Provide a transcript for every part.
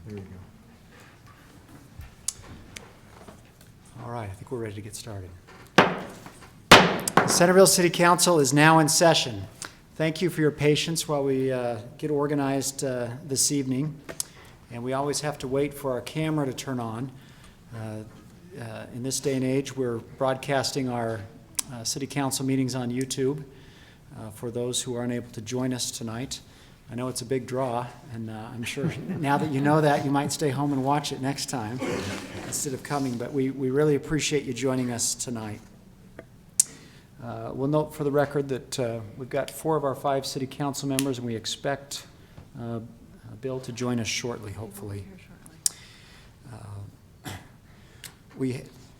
There you go. All right, I think we're ready to get started. Centerville City Council is now in session. Thank you for your patience while we get organized this evening. And we always have to wait for our camera to turn on. In this day and age, we're broadcasting our City Council meetings on YouTube for those who aren't able to join us tonight. I know it's a big draw, and I'm sure now that you know that, you might stay home and watch it next time instead of coming, but we really appreciate you joining us tonight. We'll note for the record that we've got 4 of our 5 City Council members, and we expect Bill to join us shortly, hopefully.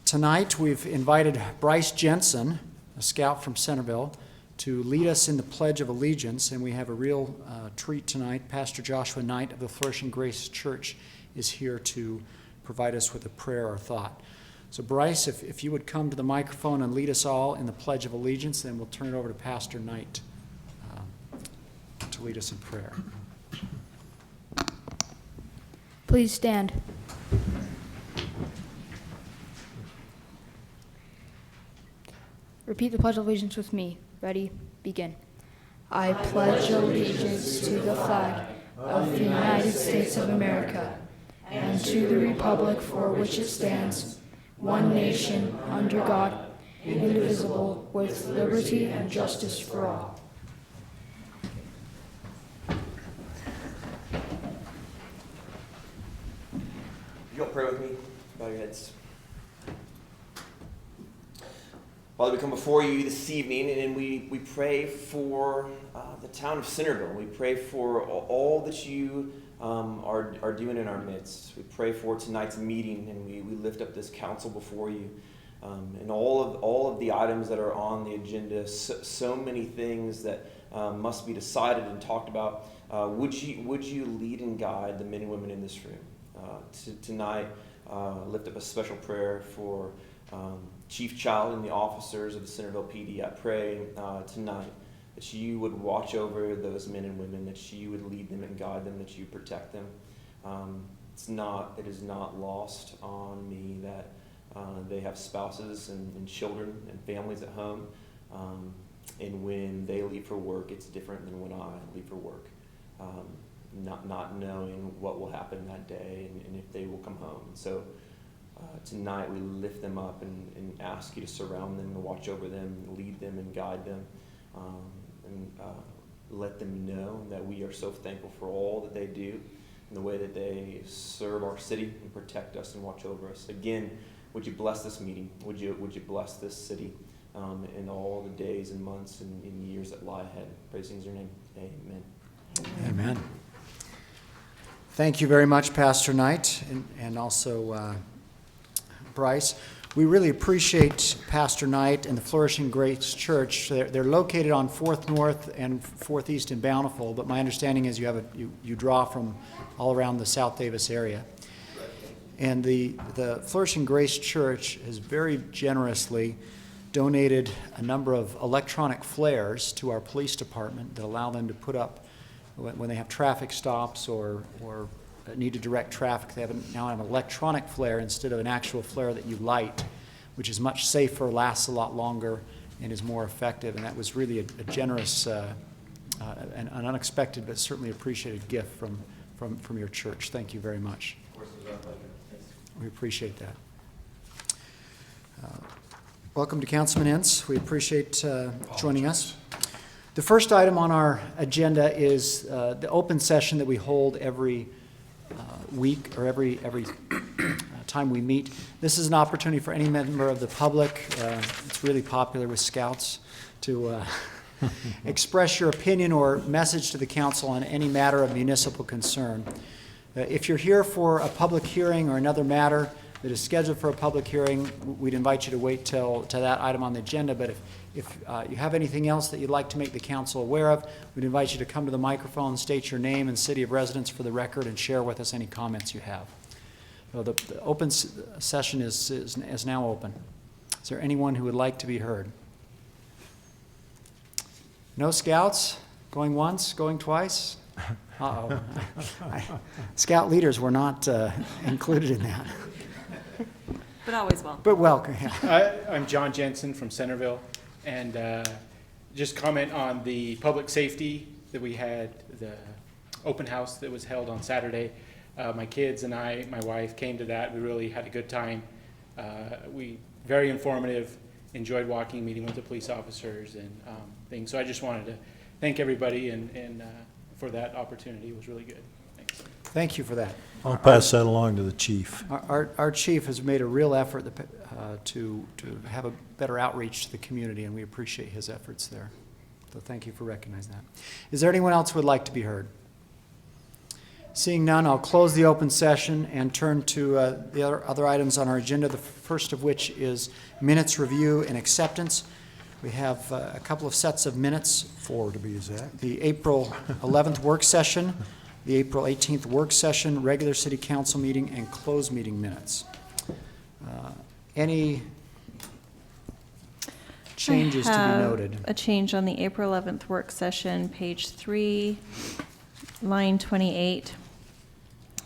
Tonight we've invited Bryce Jensen, a scout from Centerville, to lead us in the Pledge of Allegiance, and we have a real treat tonight. Pastor Joshua Knight of the Flourishing Grace Church is here to provide us with a prayer or thought. So Bryce, if you would come to the microphone and lead us all in the Pledge of Allegiance, then we'll turn it over to Pastor Knight to lead us in prayer. Please stand. Repeat the Pledge of Allegiance with me. Ready? Begin. I pledge allegiance to the flag of the United States of America and to the republic for which it stands, one nation, under God, indivisible, with liberty and justice for all. You'll pray with me. Bow your heads. Father, we come before you this evening, and we pray for the town of Centerville. We pray for all that you are doing in our midst. We pray for tonight's meeting, and we lift up this council before you. And all of the items that are on the agenda, so many things that must be decided and talked about. Would you lead and guide the men and women in this room? Tonight, lift up a special prayer for Chief Child and the officers of the Centerville PD. I pray tonight that you would watch over those men and women, that you would lead them and guide them, that you protect them. It is not lost on me that they have spouses and children and families at home. And when they leave for work, it's different than when I leave for work. Not knowing what will happen that day and if they will come home. So tonight we lift them up and ask you to surround them and watch over them, lead them and guide them, and let them know that we are so thankful for all that they do and the way that they serve our city and protect us and watch over us. Again, would you bless this meeting? Would you bless this city in all the days and months and years that lie ahead? Praising your name. Amen. Amen. Thank you very much, Pastor Knight, and also Bryce. We really appreciate Pastor Knight and the Flourishing Grace Church. They're located on 4th North and 4th East in Bountiful, but my understanding is you draw from all around the South Davis area. And the Flourishing Grace Church has very generously donated a number of electronic flares to our police department that allow them to put up when they have traffic stops or need to direct traffic. They now have an electronic flare instead of an actual flare that you light, which is much safer, lasts a lot longer, and is more effective. And that was really a generous, an unexpected but certainly appreciated gift from your church. Thank you very much. Of course, it was our pleasure. Thanks. We appreciate that. Welcome to Councilman Ince. We appreciate joining us. The first item on our agenda is the open session that we hold every week or every time we meet. This is an opportunity for any member of the public. It's really popular with scouts to express your opinion or message to the council on any matter of municipal concern. If you're here for a public hearing or another matter that is scheduled for a public hearing, we'd invite you to wait till that item on the agenda. But if you have anything else that you'd like to make the council aware of, we'd invite you to come to the microphone, state your name and city of residence for the record, and share with us any comments you have. So the open session is now open. Is there anyone who would like to be heard? No scouts? Going once? Going twice? Uh-oh. Scout leaders were not included in that. But always welcome. But welcome. Yeah. I'm John Jensen from Centerville, and just comment on the public safety that we had, the open house that was held on Saturday. My kids and I, my wife, came to that. We really had a good time. Very informative, enjoyed walking, meeting with the police officers and things. So I just wanted to thank everybody and for that opportunity. It was really good. Thanks. Thank you for that. I'll pass that along to the chief. Our chief has made a real effort to have a better outreach to the community, and we appreciate his efforts there. So thank you for recognizing that. Is there anyone else who would like to be heard? Seeing none, I'll close the open session and turn to the other items on our agenda, the first of which is minutes review and acceptance. We have a couple of sets of minutes. 4 to be exact. The April 11th work session, the April 18th work session, regular city council meeting, and closed meeting minutes. Any changes to be noted? A change on the April 11th work session, page 3, line 28.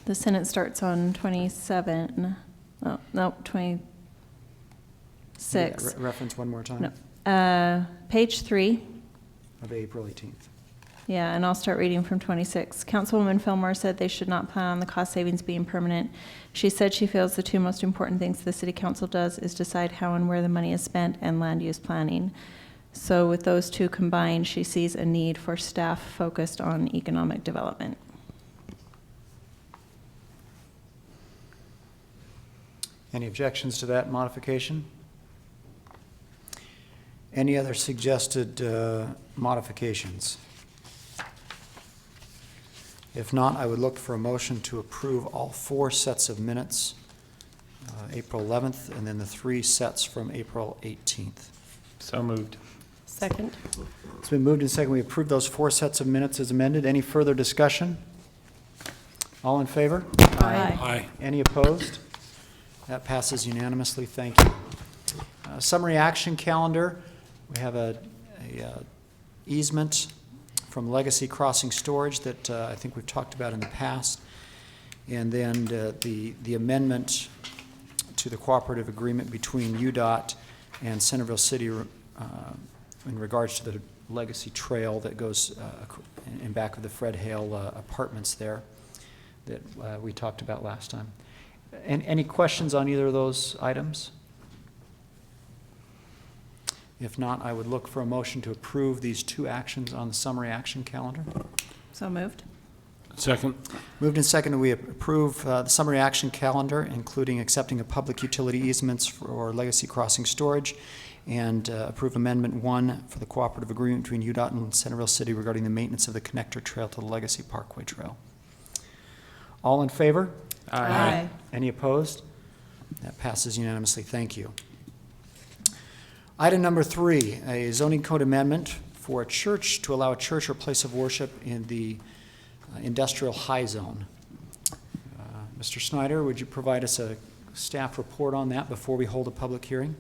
The sentence starts on 27. Oh, no, 26. Yeah, reference one more time. No. Page 3. Of April 18th. Yeah, and I'll start reading from 26. Councilwoman Fillmore said they should not plan on the cost savings being permanent. She said she feels the two most important things the city council does is decide how and where the money is spent and land use planning. So with those two combined, she sees a need for staff focused on economic development. Any objections to that modification? Any other suggested modifications? If not, I would look for a motion to approve all 4 sets of minutes, April 11th, and then the 3 sets from April 18th. So moved. Second. It's been moved and seconded. We approve those 4 sets of minutes as amended. Any further discussion? All in favor? Aye. Any opposed? That passes unanimously. Thank you. Summary action calendar. We have a easement from Legacy Crossing Storage that I think we've talked about in the past. And then the amendment to the cooperative agreement between UDOT and Centerville City in regards to the Legacy Trail that goes in back of the Fred Hale apartments there that we talked about last time. And any questions on either of those items? If not, I would look for a motion to approve these 2 actions on the summary action calendar. So moved. Second. Moved and seconded, we approve the summary action calendar, including accepting of public utility easements for Legacy Crossing Storage, and approve Amendment 1 for the cooperative agreement between UDOT and Centerville City regarding the maintenance of the connector trail to the Legacy Parkway Trail. All in favor? Aye. Any opposed? That passes unanimously. Thank you. Item number 3, a zoning code amendment for a church to allow a church or place of worship in the industrial high zone. Mr. Snyder, would you provide us a staff report on that before we hold a public hearing?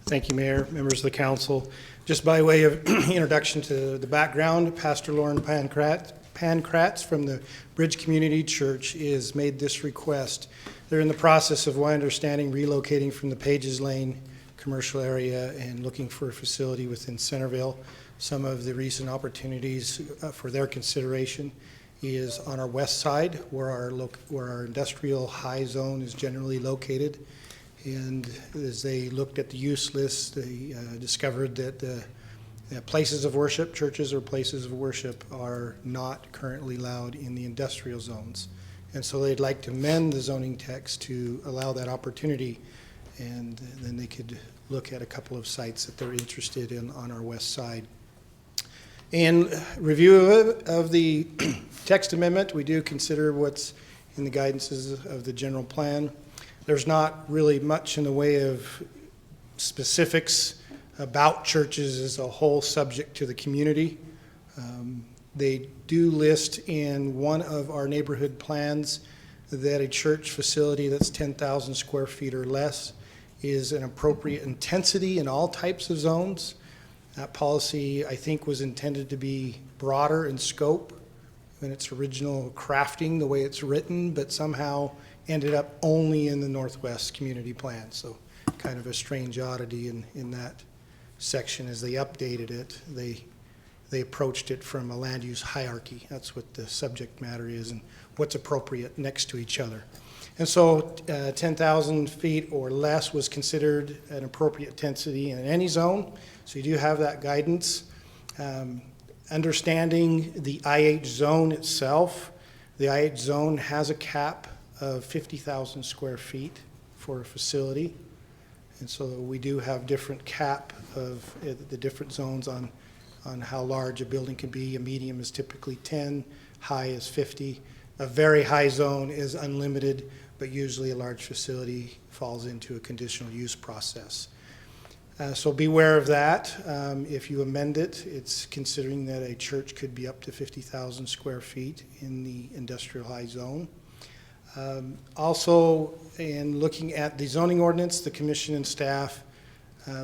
Thank you, Mayor, members of the council. Just by way of introduction to the background, Pastor Lauren Pankratz from the Bridge Community Church has made this request. They're in the process of, my understanding, relocating from the Pages Lane commercial area and looking for a facility within Centerville. Some of the recent opportunities for their consideration is on our west side, where our industrial high zone is generally located. And as they looked at the use list, they discovered that places of worship, churches or places of worship, are not currently allowed in the industrial zones. And so they'd like to amend the zoning text to allow that opportunity, and then they could look at a couple of sites that they're interested in on our west side. In review of the text amendment, we do consider what's in the guidances of the general plan. There's not really much in the way of specifics about churches as a whole subject to the community. They do list in one of our neighborhood plans that a church facility that's 10,000 square feet or less is an appropriate intensity in all types of zones. That policy, I think, was intended to be broader in scope in its original crafting, the way it's written, but somehow ended up only in the Northwest Community Plan. So kind of a strange oddity in that section. As they updated it, they approached it from a land use hierarchy. That's what the subject matter is and what's appropriate next to each other. And so 10,000 feet or less was considered an appropriate density in any zone. So you do have that guidance. Understanding the I-8 zone itself, the I-8 zone has a cap of 50,000 square feet for a facility. And so we do have different cap of the different zones on how large a building can be. A medium is typically 10, high is 50. A very high zone is unlimited, but usually a large facility falls into a conditional use process. So beware of that. If you amend it, it's considering that a church could be up to 50,000 square feet in the industrial high zone. Also, in looking at the zoning ordinance, the commission and staff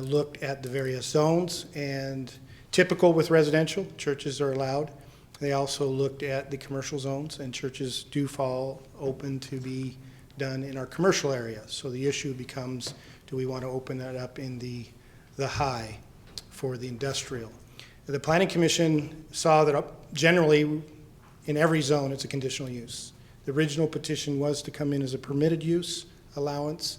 looked at the various zones, and typical with residential, churches are allowed. They also looked at the commercial zones, and churches do fall open to be done in our commercial area. So the issue becomes, do we want to open that up in the high for the industrial? The Planning Commission saw that generally in every zone it's a conditional use. The original petition was to come in as a permitted use allowance,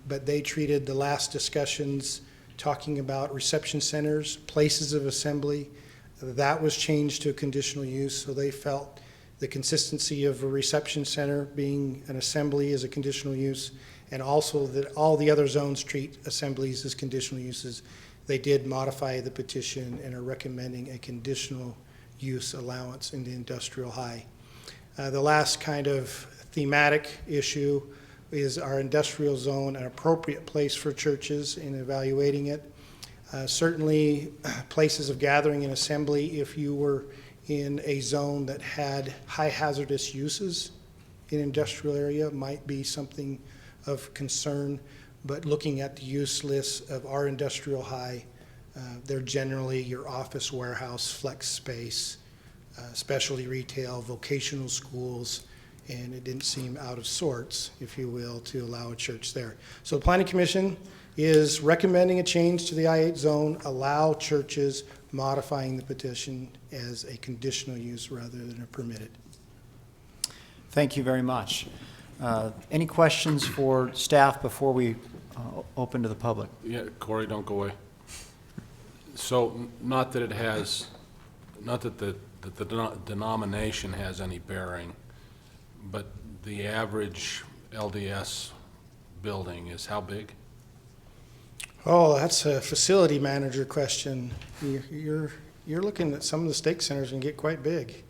but they treated the last discussions talking about reception centers, places of assembly. That was changed to a conditional use, so they felt the consistency of a reception center being an assembly is a conditional use, and also that all the other zones treat assemblies as conditional uses. They did modify the petition and are recommending a conditional use allowance in the industrial high. The last kind of thematic issue is our industrial zone an appropriate place for churches in evaluating it. Certainly places of gathering and assembly, if you were in a zone that had high hazardous uses in industrial area, might be something of concern. But looking at the use list of our industrial high, they're generally your office, warehouse, flex space, specialty retail, vocational schools, and it didn't seem out of sorts, if you will, to allow a church there. So the Planning Commission is recommending a change to the I-8 zone, allow churches modifying the petition as a conditional use rather than a permitted. Thank you very much. Any questions for staff before we open to the public? Yeah, Corey, don't go away. So, not that the denomination has any bearing, but the average LDS building is how big? Oh, that's a facility manager question. You're looking at some of the stake centers and get quite big.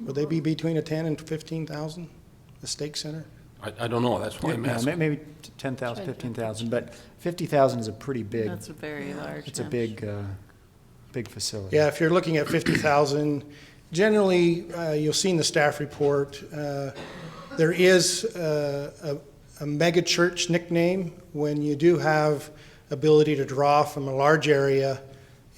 Would they be between a 10 and 15,000, a stake center? I don't know, that's why I'm asking. Maybe 10,000, 15,000, but 50,000 is a pretty big. That's a very large. It's a big facility. Yeah, if you're looking at 50,000, generally, you'll see in the staff report, there is a mega church nickname when you do have ability to draw from a large area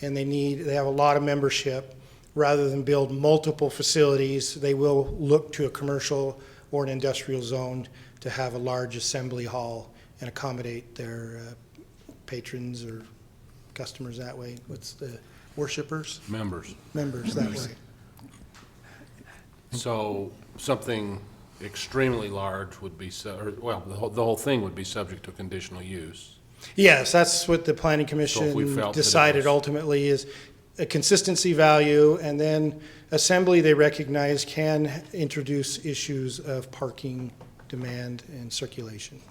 and they have a lot of membership. Rather than build multiple facilities, they will look to a commercial or an industrial zone to have a large assembly hall and accommodate their patrons or customers that way. What's the worshipers? Members. Members that way. So, something extremely large would be, the whole thing would be subject to conditional use. Yes, that's what the Planning So if we Commission felt that it decided was- ultimately is a consistency value, and then assembly they recognize can introduce issues of parking, demand, and circulation.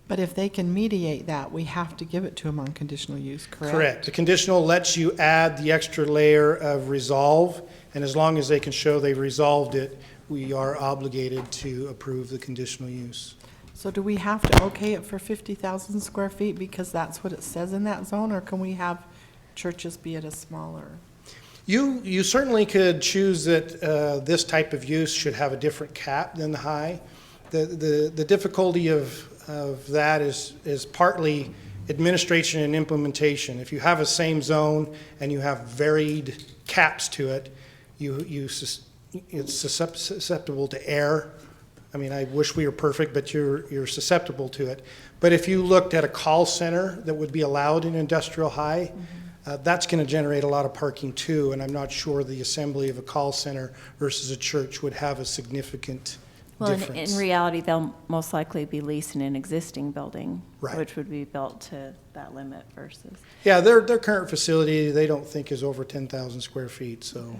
But if they can mediate that, we have to give it to them on conditional use, correct? Correct. The conditional lets you add the extra layer of resolve, and as long as they can show they've resolved it, we are obligated to approve the conditional use. So do we have to okay it for 50,000 square feet because that's what it says in that zone, or can we have churches be at a smaller? You certainly could choose that this type of use should have a different cap than the high. The difficulty of that is partly administration and implementation. If you have a same zone and you have varied caps to it, it's susceptible to error. I mean, I wish we were perfect, but you're susceptible to it. But if you looked at a call center that would be allowed in industrial high, that's going to generate a lot of parking too, and I'm not sure the assembly of a call center versus a church would have a significant Well, difference. in reality, they'll most likely be leasing an existing building, Right. which would be built to that limit versus. Yeah, their current facility, they don't think is over 10,000 square feet, so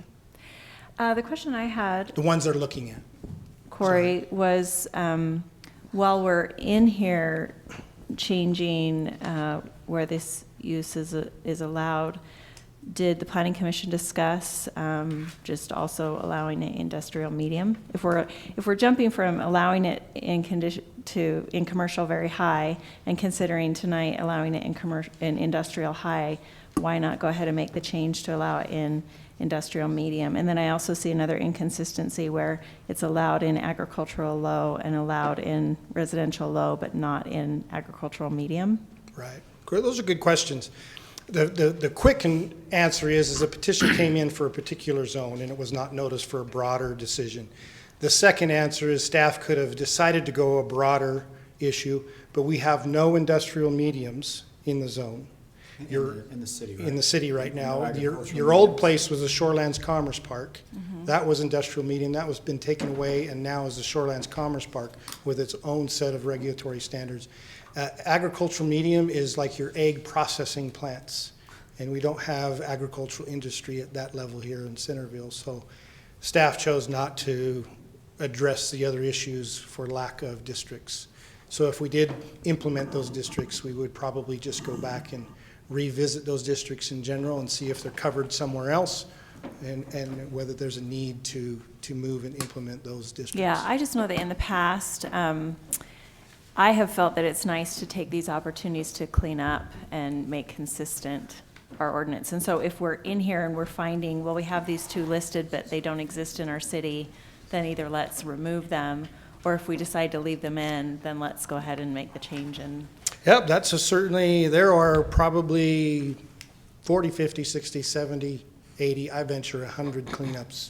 The question I had, the ones they're looking at. Corey, was while we're in here changing where this use is allowed, did the Planning Commission discuss just also allowing it industrial medium? If we're jumping from allowing it in commercial very high and considering tonight allowing it in industrial high, why not go ahead and make the change to allow it in industrial medium? And then I also see another inconsistency where it's allowed in agricultural low and allowed in residential low, but not in agricultural medium. Right. Those are good questions. The quick answer is a petition came in for a particular zone and it was not noticed for a broader decision. The second answer is staff could have decided to go a broader issue, but we have no industrial mediums in the zone. In the city, right? In the city right now. No Your agricultural old mediums. place was the Shorelands Commerce Park. That was industrial medium. That was been taken away and now is the Shorelands Commerce Park with its own set of regulatory standards. Agricultural medium is like your egg processing plants, and we don't have agricultural industry at that level here in Centerville. So staff chose not to address the other issues for lack of districts. So if we did implement those districts, we would probably just go back and revisit those districts in general and see if they're covered somewhere else and whether there's a need to move and implement those districts. Yeah, I just know that in the past, I have felt that it's nice to take these opportunities to clean up and make consistent our ordinance. And so if we're in here and we're finding, well, we have these two listed, but they don't exist in our city, then either let's remove them, or if we decide to leave them in, then let's go ahead and make the change. And Yep, that's certainly, there are probably 40, 50, 60, 70, 80, I venture 100 cleanups.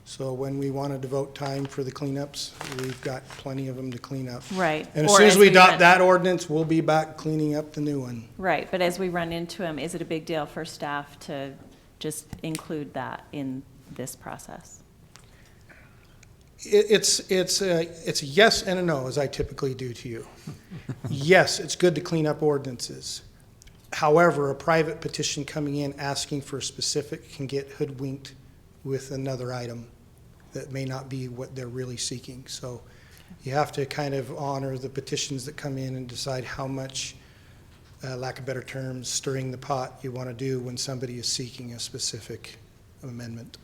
So when we want to devote time for the cleanups, we've got plenty of them to clean up. Right. And as Or soon as as we we adopt run- that ordinance, we'll be back cleaning up the new one. right, but as we run into them, is it a big deal for staff to just include that in this process? It's a yes and a no, as I typically do to you. Yes, it's good to clean up ordinances. However, a private petition coming in asking for a specific can get hoodwinked with another item that may not be what they're really seeking. So you have to kind of honor the petitions that come in and decide how much, lack of better terms, stirring the pot you want to do when somebody is seeking a specific amendment.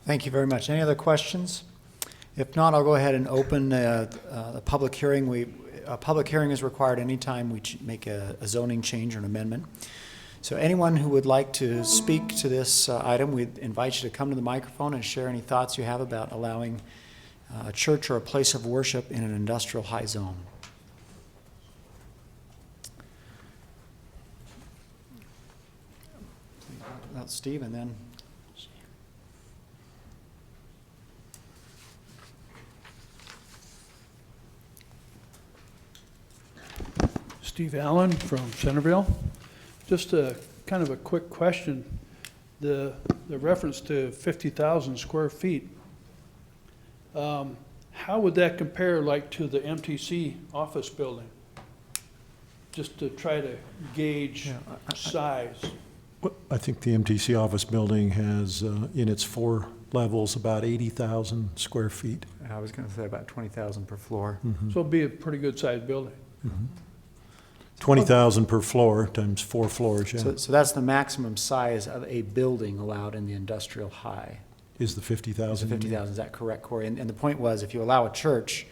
Thank you very much. Any other questions? If not, I'll go ahead and open the public hearing. A public hearing is required anytime we make a zoning change or an amendment. So anyone who would like to speak to this item, we invite you to come to the microphone and share any thoughts you have about allowing a church or a place of worship in an industrial high zone. That's Steve, and then Steve Allen from Centerville. Just a kind of a quick question. The reference to 50,000 square feet, how would that compare like to the MTC office building? Just to try to gauge size. Well, I think the MTC office building has, in its 4 levels, about 80,000 square feet. I was going to say about 20,000 per floor. So it'd be a pretty good sized building. 20,000 per floor times 4 floors, yeah, So that's the maximum size of a building allowed in the industrial high. is the 50,000. 50,000, is that correct, Corey? And the point was, if you allow a church,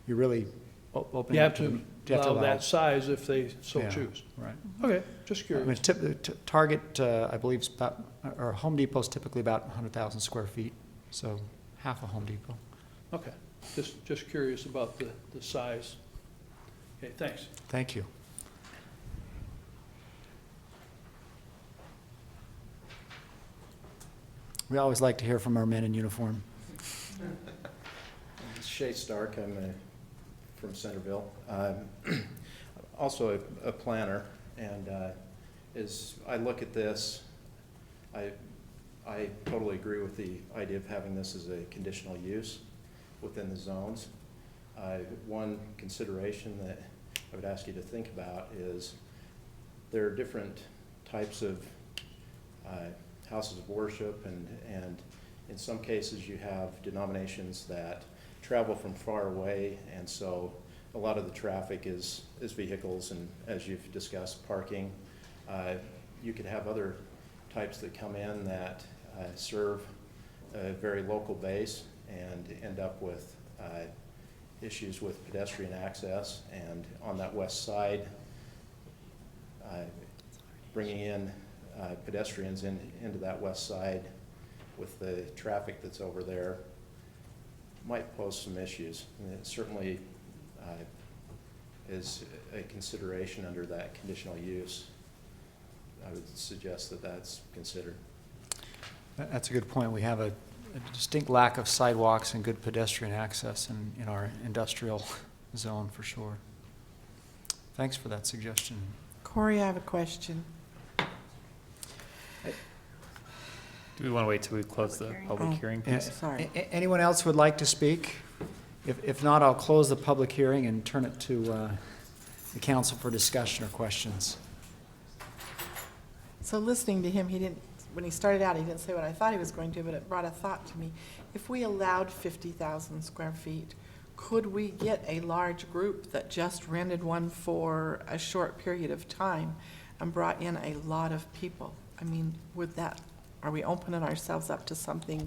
you're really opening You up have to to them. You have to allow that size if they so Yeah, choose. Right. Okay, just I mean, curious. Target, I believe, is about, or Home Depot's typically about 100,000 square feet, so half a Home Depot. Okay, just curious about the size. Okay, thanks. Thank you. We always like to hear from our men in uniform. Shay Stark, I'm from Centerville. Also a planner, and as I look at this, I totally agree with the idea of having this as a conditional use within the zones. One consideration that I would ask you to think about is there are different types of houses of worship, and in some cases you have denominations that travel from far away, and so a lot of the traffic is vehicles, and as you've discussed, parking. You could have other types that come in that serve a very local base and end up with issues with pedestrian access, and on that west side, bringing in pedestrians into that west side with the traffic that's over there might pose some issues. And it certainly is a consideration under that conditional use. I would suggest that that's considered. That's a good point. We have a distinct lack of sidewalks and good pedestrian access in our industrial zone for sure. Thanks for that suggestion. Corey, I have a question. Do we want to wait till we close the public hearing piece? Sorry. Anyone else would like to speak? If not, I'll close the public hearing and turn it to the council for discussion or questions. So listening to him, when he started out, he didn't say what I thought he was going to, but it brought a thought to me. If we allowed 50,000 square feet, could we get a large group that just rented one for a short period of time and brought in a lot of people? I mean, are we opening ourselves up to something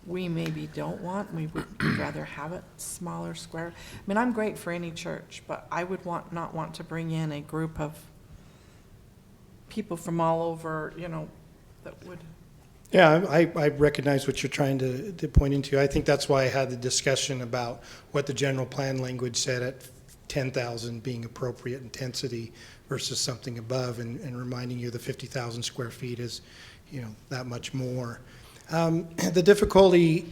we maybe don't want? We would rather have it smaller, square. I mean, I'm great for any church, but I would not want to bring in a group of people from all over, that would. Yeah, I recognize what you're trying to point into. I think that's why I had the discussion about what the general plan language said at 10,000 being appropriate intensity versus something above, and reminding you the 50,000 square feet is, that much more. The difficulty,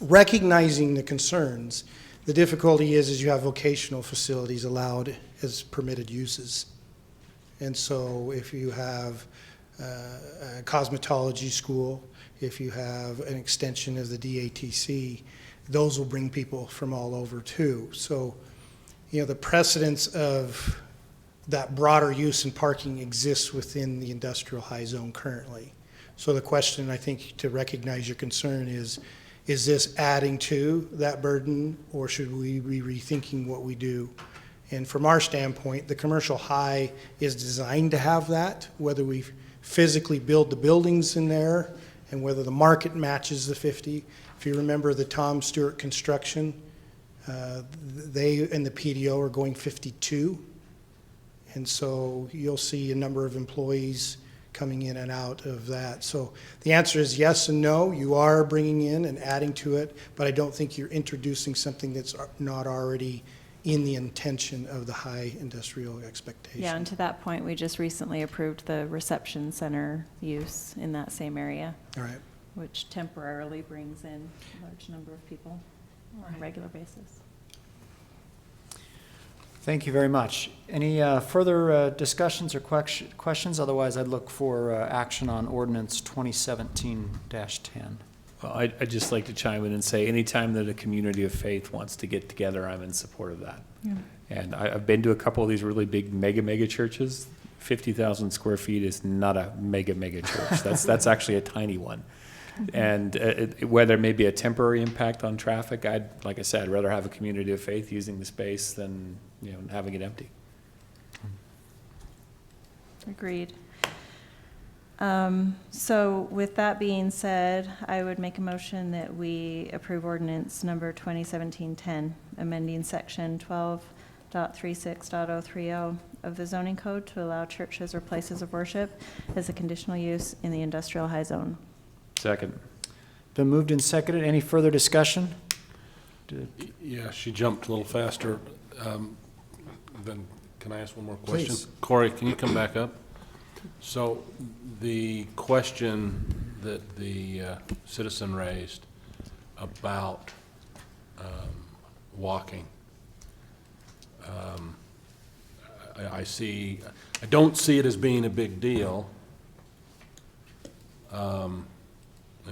recognizing the concerns, the difficulty is you have vocational facilities allowed as permitted uses. And so if you have a cosmetology school, if you have an extension of the DATC, those will bring people from all over too. So, the precedence of that broader use in parking exists within the industrial high zone currently. So the question, I think, to recognize your concern is this adding to that burden, or should we be rethinking what we do? And from our standpoint, the commercial high is designed to have that, whether we physically build the buildings in there and whether the market matches the 50. If you remember the Tom Stewart construction, they and the PDO are going 52. And so you'll see a number of employees coming in and out of that. So the answer is yes and no. You are bringing in and adding to it, but I don't think you're introducing something that's not already in the intention of the high industrial expectation. Yeah, and to that point, we just recently approved the reception center use in that same area. All right. Which temporarily brings in a large number of people on a regular basis. Thank you very much. Any further discussions or questions? Otherwise, I'd look for action on ordinance 2017-10. Well, I'd just like to chime in and say, anytime that a community of faith wants to get together, I'm in support of that. Yeah. And I've been to a couple of these really big mega churches. 50,000 square feet is not a mega church. That's actually a tiny one. And whether it may be a temporary impact on traffic, like I said, I'd rather have a community of faith using the space than having it empty. Agreed. So with that being said, I would make a motion that we approve ordinance number 2017-10, amending section 12.36.030 of the zoning code to allow churches or places of worship as a conditional use in the industrial high zone. Second. Been moved and seconded. Any further discussion? Yeah, she jumped a little faster. Then can I ask one more question? Please. Corey, can you come back up? So the question that the citizen raised about walking, I don't see it as being a big deal, and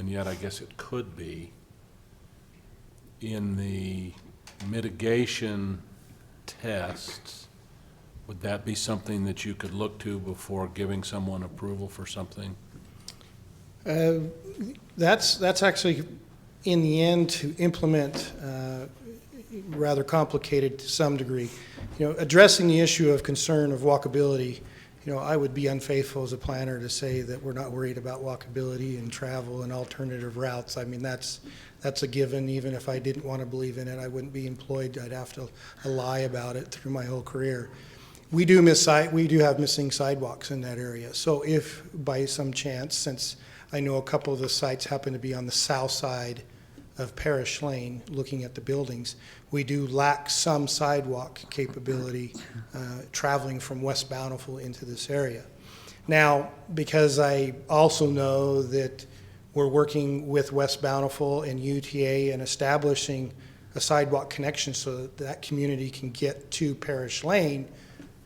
yet I guess it could be. In the mitigation tests, would that be something that you could look to before giving someone approval for something? That's actually, in the end, to implement, rather complicated to some degree. Addressing the issue of concern of walkability, I would be unfaithful as a planner to say that we're not worried about walkability and travel and alternative routes. I mean, that's a given. Even if I didn't want to believe in it, I wouldn't be employed. I'd have to lie about it through my whole career. We do have missing sidewalks in that area. So if by some chance, since I know a couple of the sites happen to be on the south side of Parish Lane, looking at the buildings, we do lack some sidewalk capability traveling from West Bountiful into this area. Now, because I also know that we're working with West Bountiful and UTA and establishing a sidewalk connection so that that community can get to Parish Lane,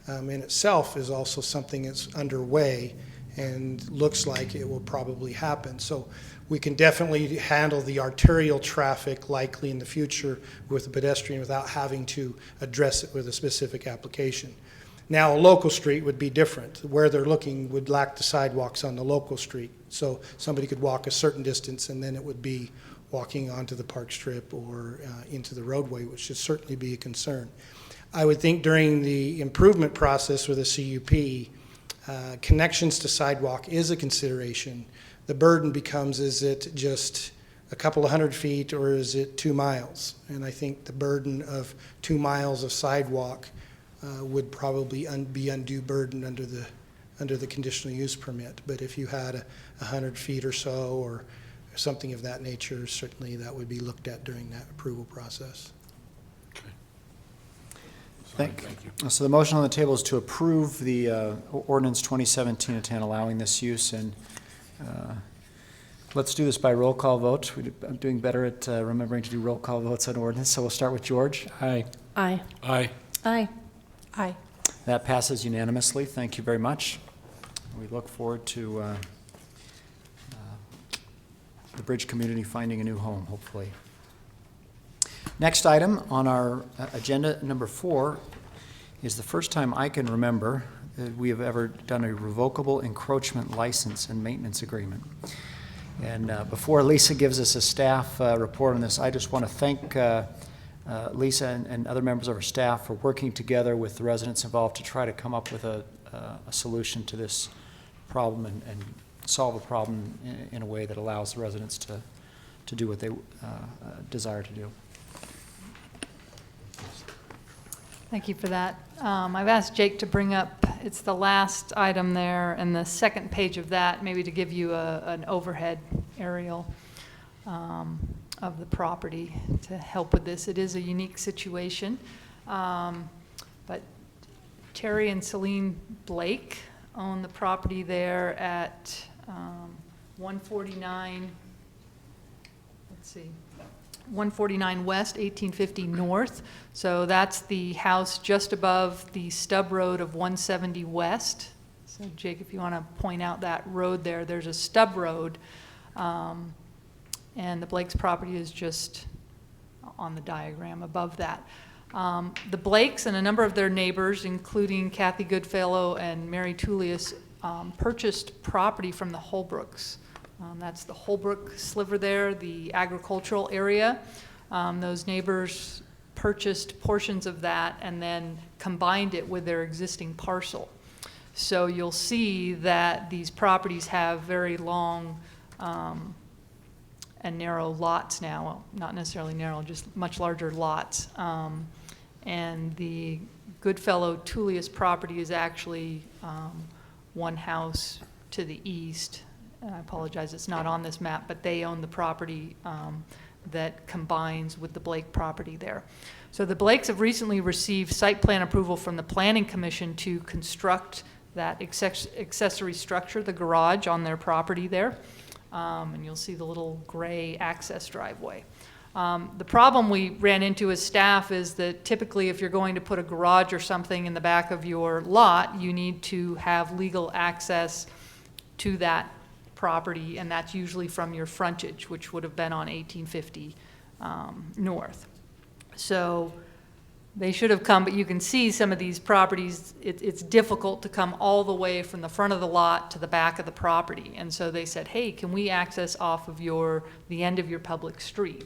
in itself is also something that's underway and looks like it will probably happen. So we can definitely handle the arterial traffic likely in the future with the pedestrian without having to address it with a specific application. Now, a local street would be different. Where they're looking would lack the sidewalks on the local street. So somebody could walk a certain distance and then it would be walking onto the park strip or into the roadway, which should certainly be a concern. I would think during the improvement process with a CUP, connections to sidewalk is a consideration. The burden becomes, is it just a couple of 100 feet or is it 2 miles? And I think the burden of 2 miles of sidewalk would probably be undue burden under the conditional use permit. But if you had 100 feet or so or something of that nature, certainly that would be looked at during that approval process. Thank you. So the motion on the table is to approve the ordinance 2017-10 allowing this use, and let's do this by roll call vote. I'm doing better at remembering to do roll call votes on ordinance, so we'll start with George. Aye. Aye. Aye. Aye. Aye. That passes unanimously. Thank you very much. We look forward to the Bridge community finding a new home, hopefully. Next item on our agenda, number 4, is the first time I can remember that we have ever done a revocable encroachment license and maintenance agreement. And before Lisa gives us a staff report on this, I just want to thank Lisa and other members of our staff for working together with the residents involved to try to come up with a solution to this problem and solve a problem in a way that allows the residents to do what they desire to do. Thank you for that. I've asked Jake to bring up, it's the last item there, and the second page of that, maybe to give you an overhead aerial of the property to help with this. It is a unique situation. But Terry and Celine Blake own the property there at 149, let's see, 149 West, 1850 North. So that's the house just above the stub road of 170 West. So Jake, if you want to point out that road there, there's a stub road. And the Blake's property is just on the diagram above that. The Blakes and a number of their neighbors, including Kathy Goodfellow and Mary Tullius, purchased property from the Holbrooks. That's the Holbrook sliver there, the agricultural area. Those neighbors purchased portions of that and then combined it with their existing parcel. So you'll see that these properties have very long and narrow lots now. Well, not necessarily narrow, just much larger lots. And the Goodfellow Tullius property is actually one house to the east. I apologize, it's not on this map, but they own the property that combines with the Blake property there. So the Blakes have recently received site plan approval from the Planning Commission to construct that accessory structure, the garage on their property there. And you'll see the little gray access driveway. The problem we ran into as staff is that typically if you're going to put a garage or something in the back of your lot, you need to have legal access to that property, and that's usually from your frontage, which would have been on 1850 North. So they should have come, but you can see some of these properties, it's difficult to come all the way from the front of the lot to the back of the property. And so they said, hey, can we access off of the end of your public street?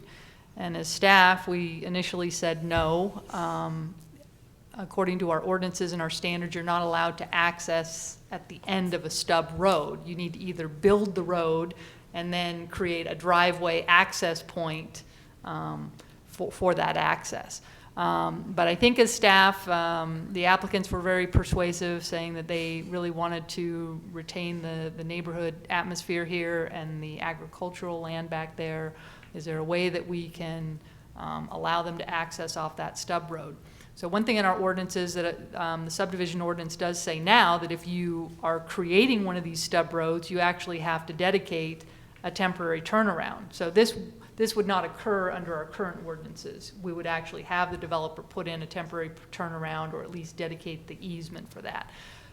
And as staff, we initially said no. According to our ordinances and our standards, you're not allowed to access at the end of a stub road. You need to either build the road and then create a driveway access point for that access. But I think as staff, the applicants were very persuasive, saying that they really wanted to retain the neighborhood atmosphere here and the agricultural land back there. Is there a way that we can allow them to access off that stub road? So one thing in our ordinance is that the subdivision ordinance does say now that if you are creating one of these stub roads, you actually have to dedicate a temporary turnaround. So this would not occur under our current ordinances. We would actually have the developer put in a temporary turnaround or at least dedicate the easement for that.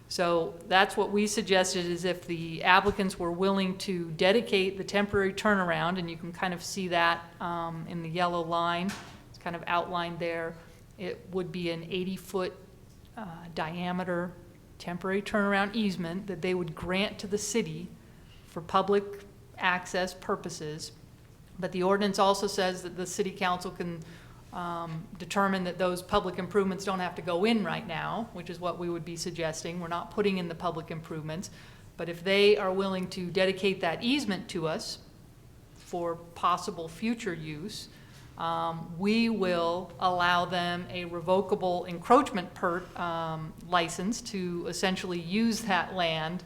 So that's what we suggested, is if the applicants were willing to dedicate the temporary turnaround, and you can kind of see that in the yellow line, it's kind of outlined there. It would be an 80-foot diameter temporary turnaround easement that they would grant to the city for public access purposes. But the ordinance also says that the city council can determine that those public improvements don't have to go in right now, which is what we would be suggesting. We're not putting in the public improvements. But if they are willing to dedicate that easement to us for possible future use, we will allow them a revocable encroachment license to essentially use that land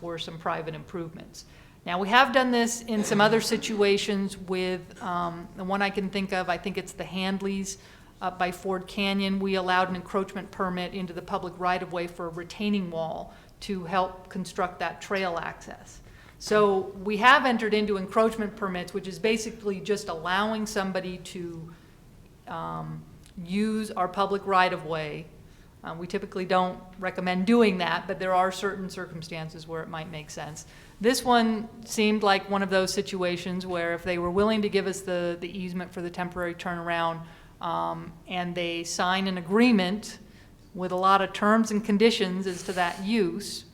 for some private improvements. Now, we have done this in some other situations with the one I can think of. I think it's the Handleys up by Ford Canyon. We allowed an encroachment permit into the public right-of-way for a retaining wall to help construct that trail access. So we have entered into encroachment permits, which is basically just allowing somebody to use our public right-of-way. We typically don't recommend doing that, but there are certain circumstances where it might make sense. This one seemed like one of those situations where if they were willing to give us the easement for the temporary turnaround, and they sign an agreement with a lot of terms and conditions as to that use,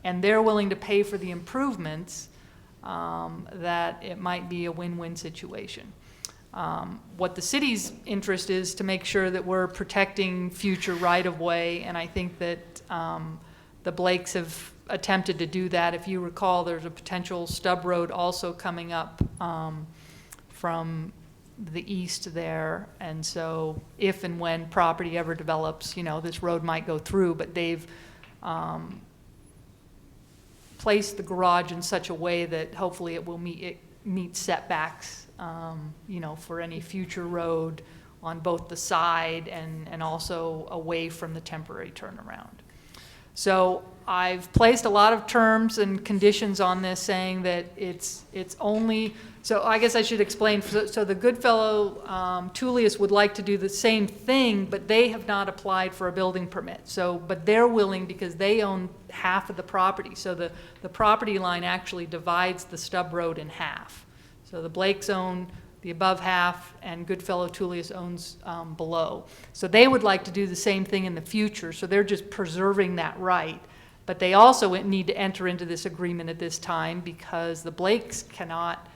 and they're willing to pay for the improvements, that it might be a win-win situation. What the city's interest is to make sure that we're protecting future right-of-way, and I think that the Blakes have attempted to do that. If you recall, there's a potential stub road also coming up from the east there, and so if and when property ever develops, you know, this road might go through, but they've placed the garage in such a way that hopefully it will meet setbacks, you know, for any future road on both the side and also away from the temporary turnaround. So I've placed a lot of terms and conditions on this, saying that it's only, so I guess I should explain. So the Goodfellow Tullius would like to do the same thing, but they have not applied for a building permit. So, but they're willing because they own half of the property. So the property line actually divides the stub road in half. So the Blakes own the above half, and Goodfellow Tullius owns below. So they would like to do the same thing in the future, so they're just preserving that right. But they also need to enter into this agreement at this time because the Blakes cannot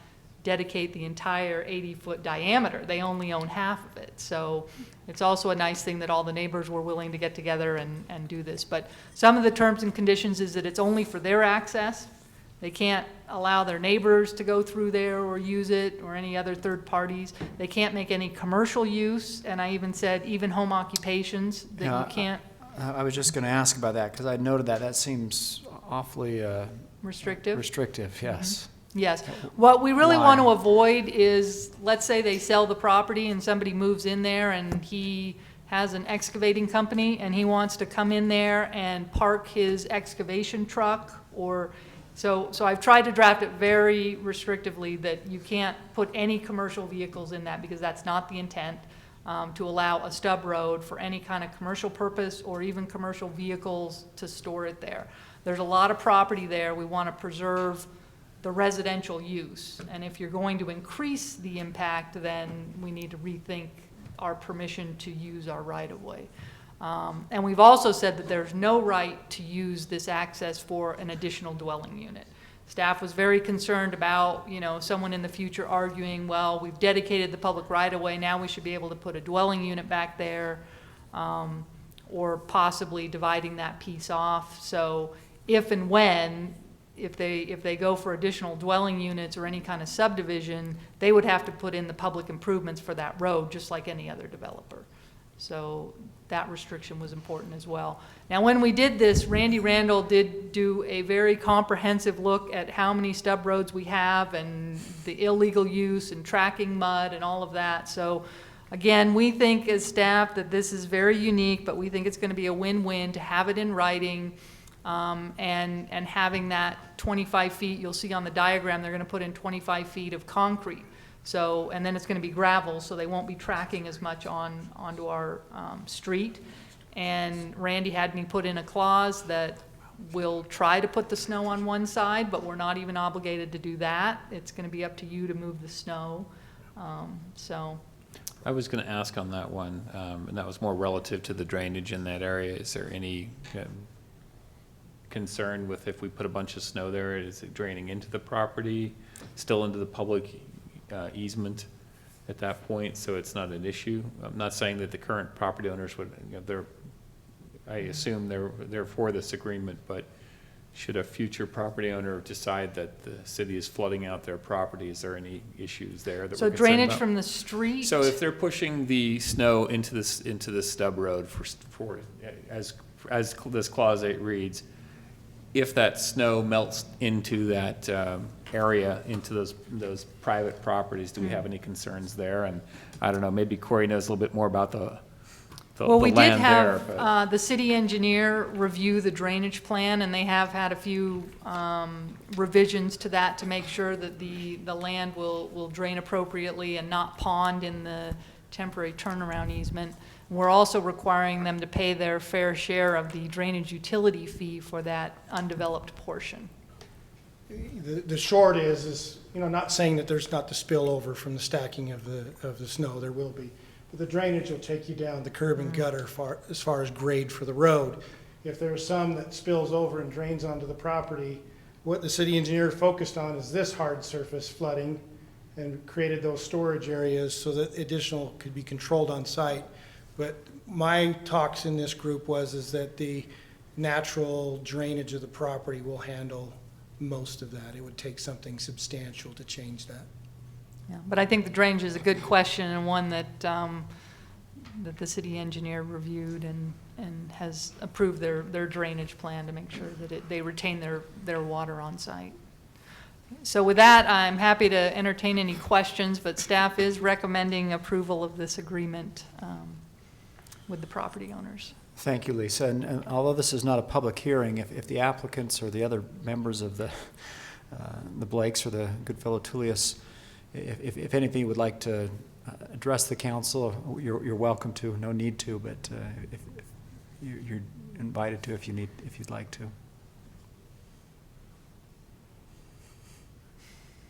dedicate the entire 80-foot diameter. They only own half of it. So it's also a nice thing that all the neighbors were willing to get together and do this. But some of the terms and conditions is that it's only for their access. They can't allow their neighbors to go through there or use it, or any other third parties. They can't make any commercial use, and I even said even home occupations that you can't. I was just going to ask about that because I noted that. That seems awfully restrictive. Restrictive, yes. Mm-hmm. Yes. What we really Why? want to avoid is, let's say they sell the property and somebody moves in there and he has an excavating company, and he wants to come in there and park his excavation truck, or, so I've tried to draft it very restrictively that you can't put any commercial vehicles in that, because that's not the intent, to allow a stub road for any kind of commercial purpose or even commercial vehicles to store it there. There's a lot of property there. We want to preserve the residential use. And if you're going to increase the impact, then we need to rethink our permission to use our right-of-way. And we've also said that there's no right to use this access for an additional dwelling unit. Staff was very concerned about, you know, someone in the future arguing, well, we've dedicated the public right-of-way, now we should be able to put a dwelling unit back there, or possibly dividing that piece off. So if and when, if they go for additional dwelling units or any kind of subdivision, they would have to put in the public improvements for that road, just like any other developer. So that restriction was important as well. Now, when we did this, Randy Randall did do a very comprehensive look at how many stub roads we have and the illegal use and tracking mud and all of that. So again, we think as staff that this is very unique, but we think it's going to be a win-win to have it in writing. And having that 25 feet, you'll see on the diagram, they're going to put in 25 feet of concrete. So, and then it's going to be gravel, so they won't be tracking as much onto our street. And Randy had me put in a clause that we'll try to put the snow on one side, but we're not even obligated to do that. It's going to be up to you to move the snow. So. I was going to ask on that one, and that was more relative to the drainage in that area. Is there any concern with if we put a bunch of snow there, is it draining into the property, still into the public easement at that point, so it's not an issue? I'm not saying that the current property owners would, you know, I assume they're for this agreement, but should a future property owner decide that the city is flooding out their property, is there any issues there that So we're concerned drainage about? from the street? So if they're pushing the snow into the stub road for as this clause 8 reads, if that snow melts into that area, into those private properties, do we have any concerns there? And I don't know, maybe Corey knows a little bit more about the Well, we did land have there. the city engineer review the drainage plan, and they have had a few revisions to that to make sure that the land will drain appropriately and not pond in the temporary turnaround easement. We're also requiring them to pay their fair share of the drainage utility fee for that undeveloped portion. The short is, you know, not saying that there's not the spillover from the stacking of the snow, there will be. But the drainage will take you down the curb and gutter as far as grade for the road. If there's some that spills over and drains onto the property, what the city engineer focused on is this hard surface flooding and created those storage areas so that additional could be controlled on site. But my talks in this group is that the natural drainage of the property will handle most of that. It would take something substantial to change that. Yeah, but I think the drainage is a good question, and one that that the city engineer reviewed and has approved their drainage plan to make sure that they retain their water on site. So with that, I'm happy to entertain any questions, but staff is recommending approval of this agreement with the property owners. Thank you, Lisa. And although this is not a public hearing, if the applicants or the other members of the Blakes or the Goodfellow Tullius, if anything would like to address the council, you're welcome to. No need to, but if you're invited to if you'd like to.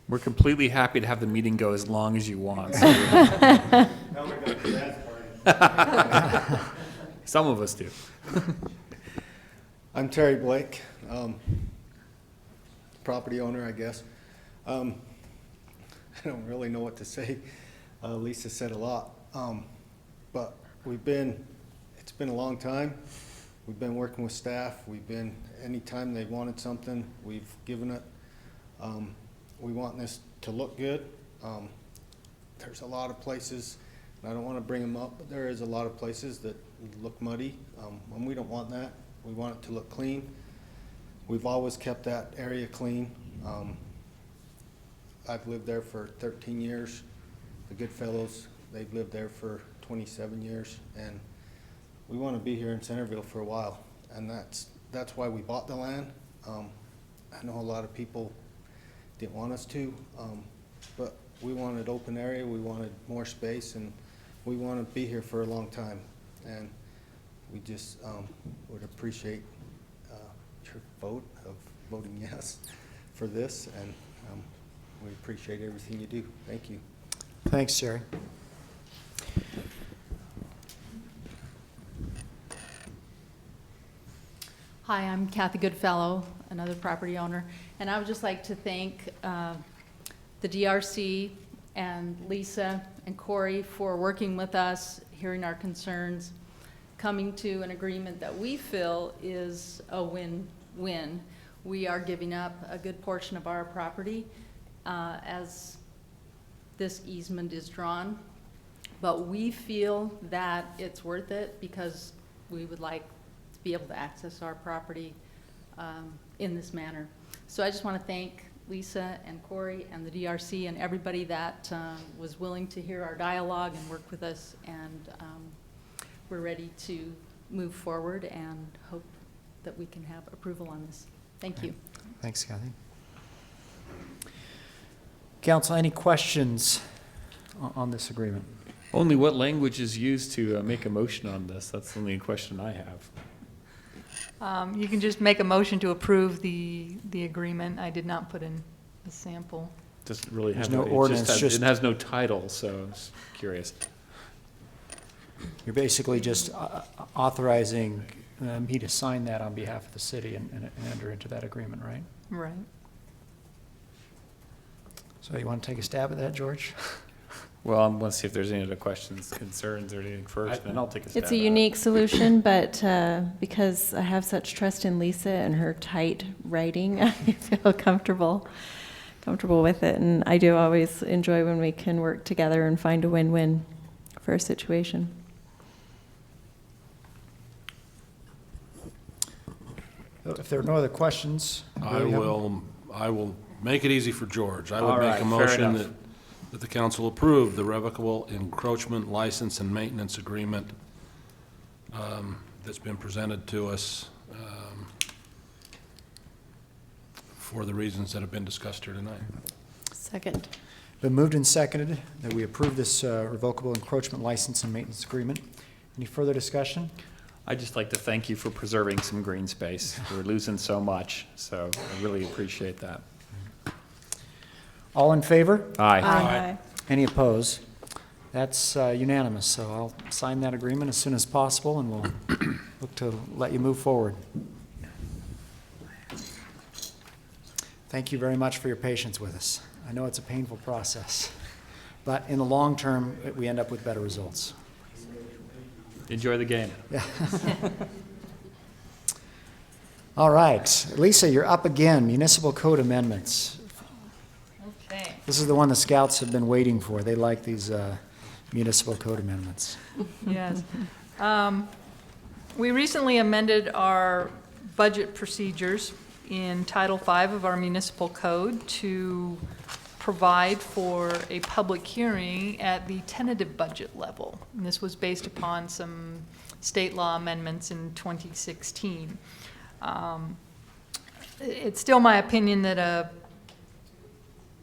We're completely happy to have the meeting go as long as you want. Some of us do. I'm Terry Blake, property owner, I guess. I don't really know what to say. Lisa said a lot, but it's been a long time. We've been working with staff. Anytime they wanted something, we've given it. We want this to look good. There's a lot of places, and I don't want to bring them up, but there is a lot of places that look muddy, and we don't want that. We want it to look clean. We've always kept that area clean. I've lived there for 13 years. The Goodfellows, they've lived there for 27 years, and we want to be here in Centerville for a while, and that's why we bought the land. I know a lot of people didn't want us to, but we wanted open area, we wanted more space, and we want to be here for a long time. And we just would appreciate your vote of voting yes for this, and we appreciate everything you do. Thank you. Thanks, Jerry. Hi, I'm Kathy Goodfellow, another property owner, and I would just like to thank the DRC and Lisa and Corey for working with us, hearing our concerns, coming to an agreement that we feel is a win-win. We are giving up a good portion of our property as this easement is drawn, but we feel that it's worth it because we would like to be able to access our property in this manner. So I just want to thank Lisa and Corey and the DRC and everybody that was willing to hear our dialogue and work with us, and we're ready to move forward and hope that we can have approval on this. Thank you. Thanks, Kathy. Council, any questions on this agreement? Only what language is used to make a motion on this? That's the only question I have. You can just make a motion to approve the agreement. I did not put in a sample. Doesn't really There's have no it ordinance, it has no title, so I was curious. You're basically just authorizing me to sign that on behalf of the city and enter into that agreement, right? Right. So you want to take a stab at that, George? Well, I want to see if there's any other questions, concerns, or anything first, and then I'll take a stab It's a at it. unique solution, but because I have such trust in Lisa and her tight writing, I feel comfortable with it. And I do always enjoy when we can work together and find a win-win for a situation. If there are no other questions, I will make it easy for George. I All would make right, a fair motion enough. that the council approve the revocable encroachment license and maintenance agreement that's been presented to us for the reasons that have been discussed here tonight. Second. been moved and seconded that we approve this revocable encroachment license and maintenance agreement. Any further discussion? I'd just like to thank you for preserving some green space. We're losing so much, so I really appreciate that. All in favor? Aye. Aye. Any opposed? That's unanimous, so I'll sign that agreement as soon as possible, and we'll look to let you move forward. Thank you very much for your patience with us. I know it's a painful process, but in the long term, we end up with better results. Enjoy the game. Yeah. All right, Lisa, you're up again. Municipal code amendments. Okay. This is the one the scouts have been waiting for. They like these municipal code amendments. Yes. We recently amended our budget procedures in Title V of our municipal code to provide for a public hearing at the tentative budget level. And this was based upon some state law amendments in 2016. It's still my opinion that a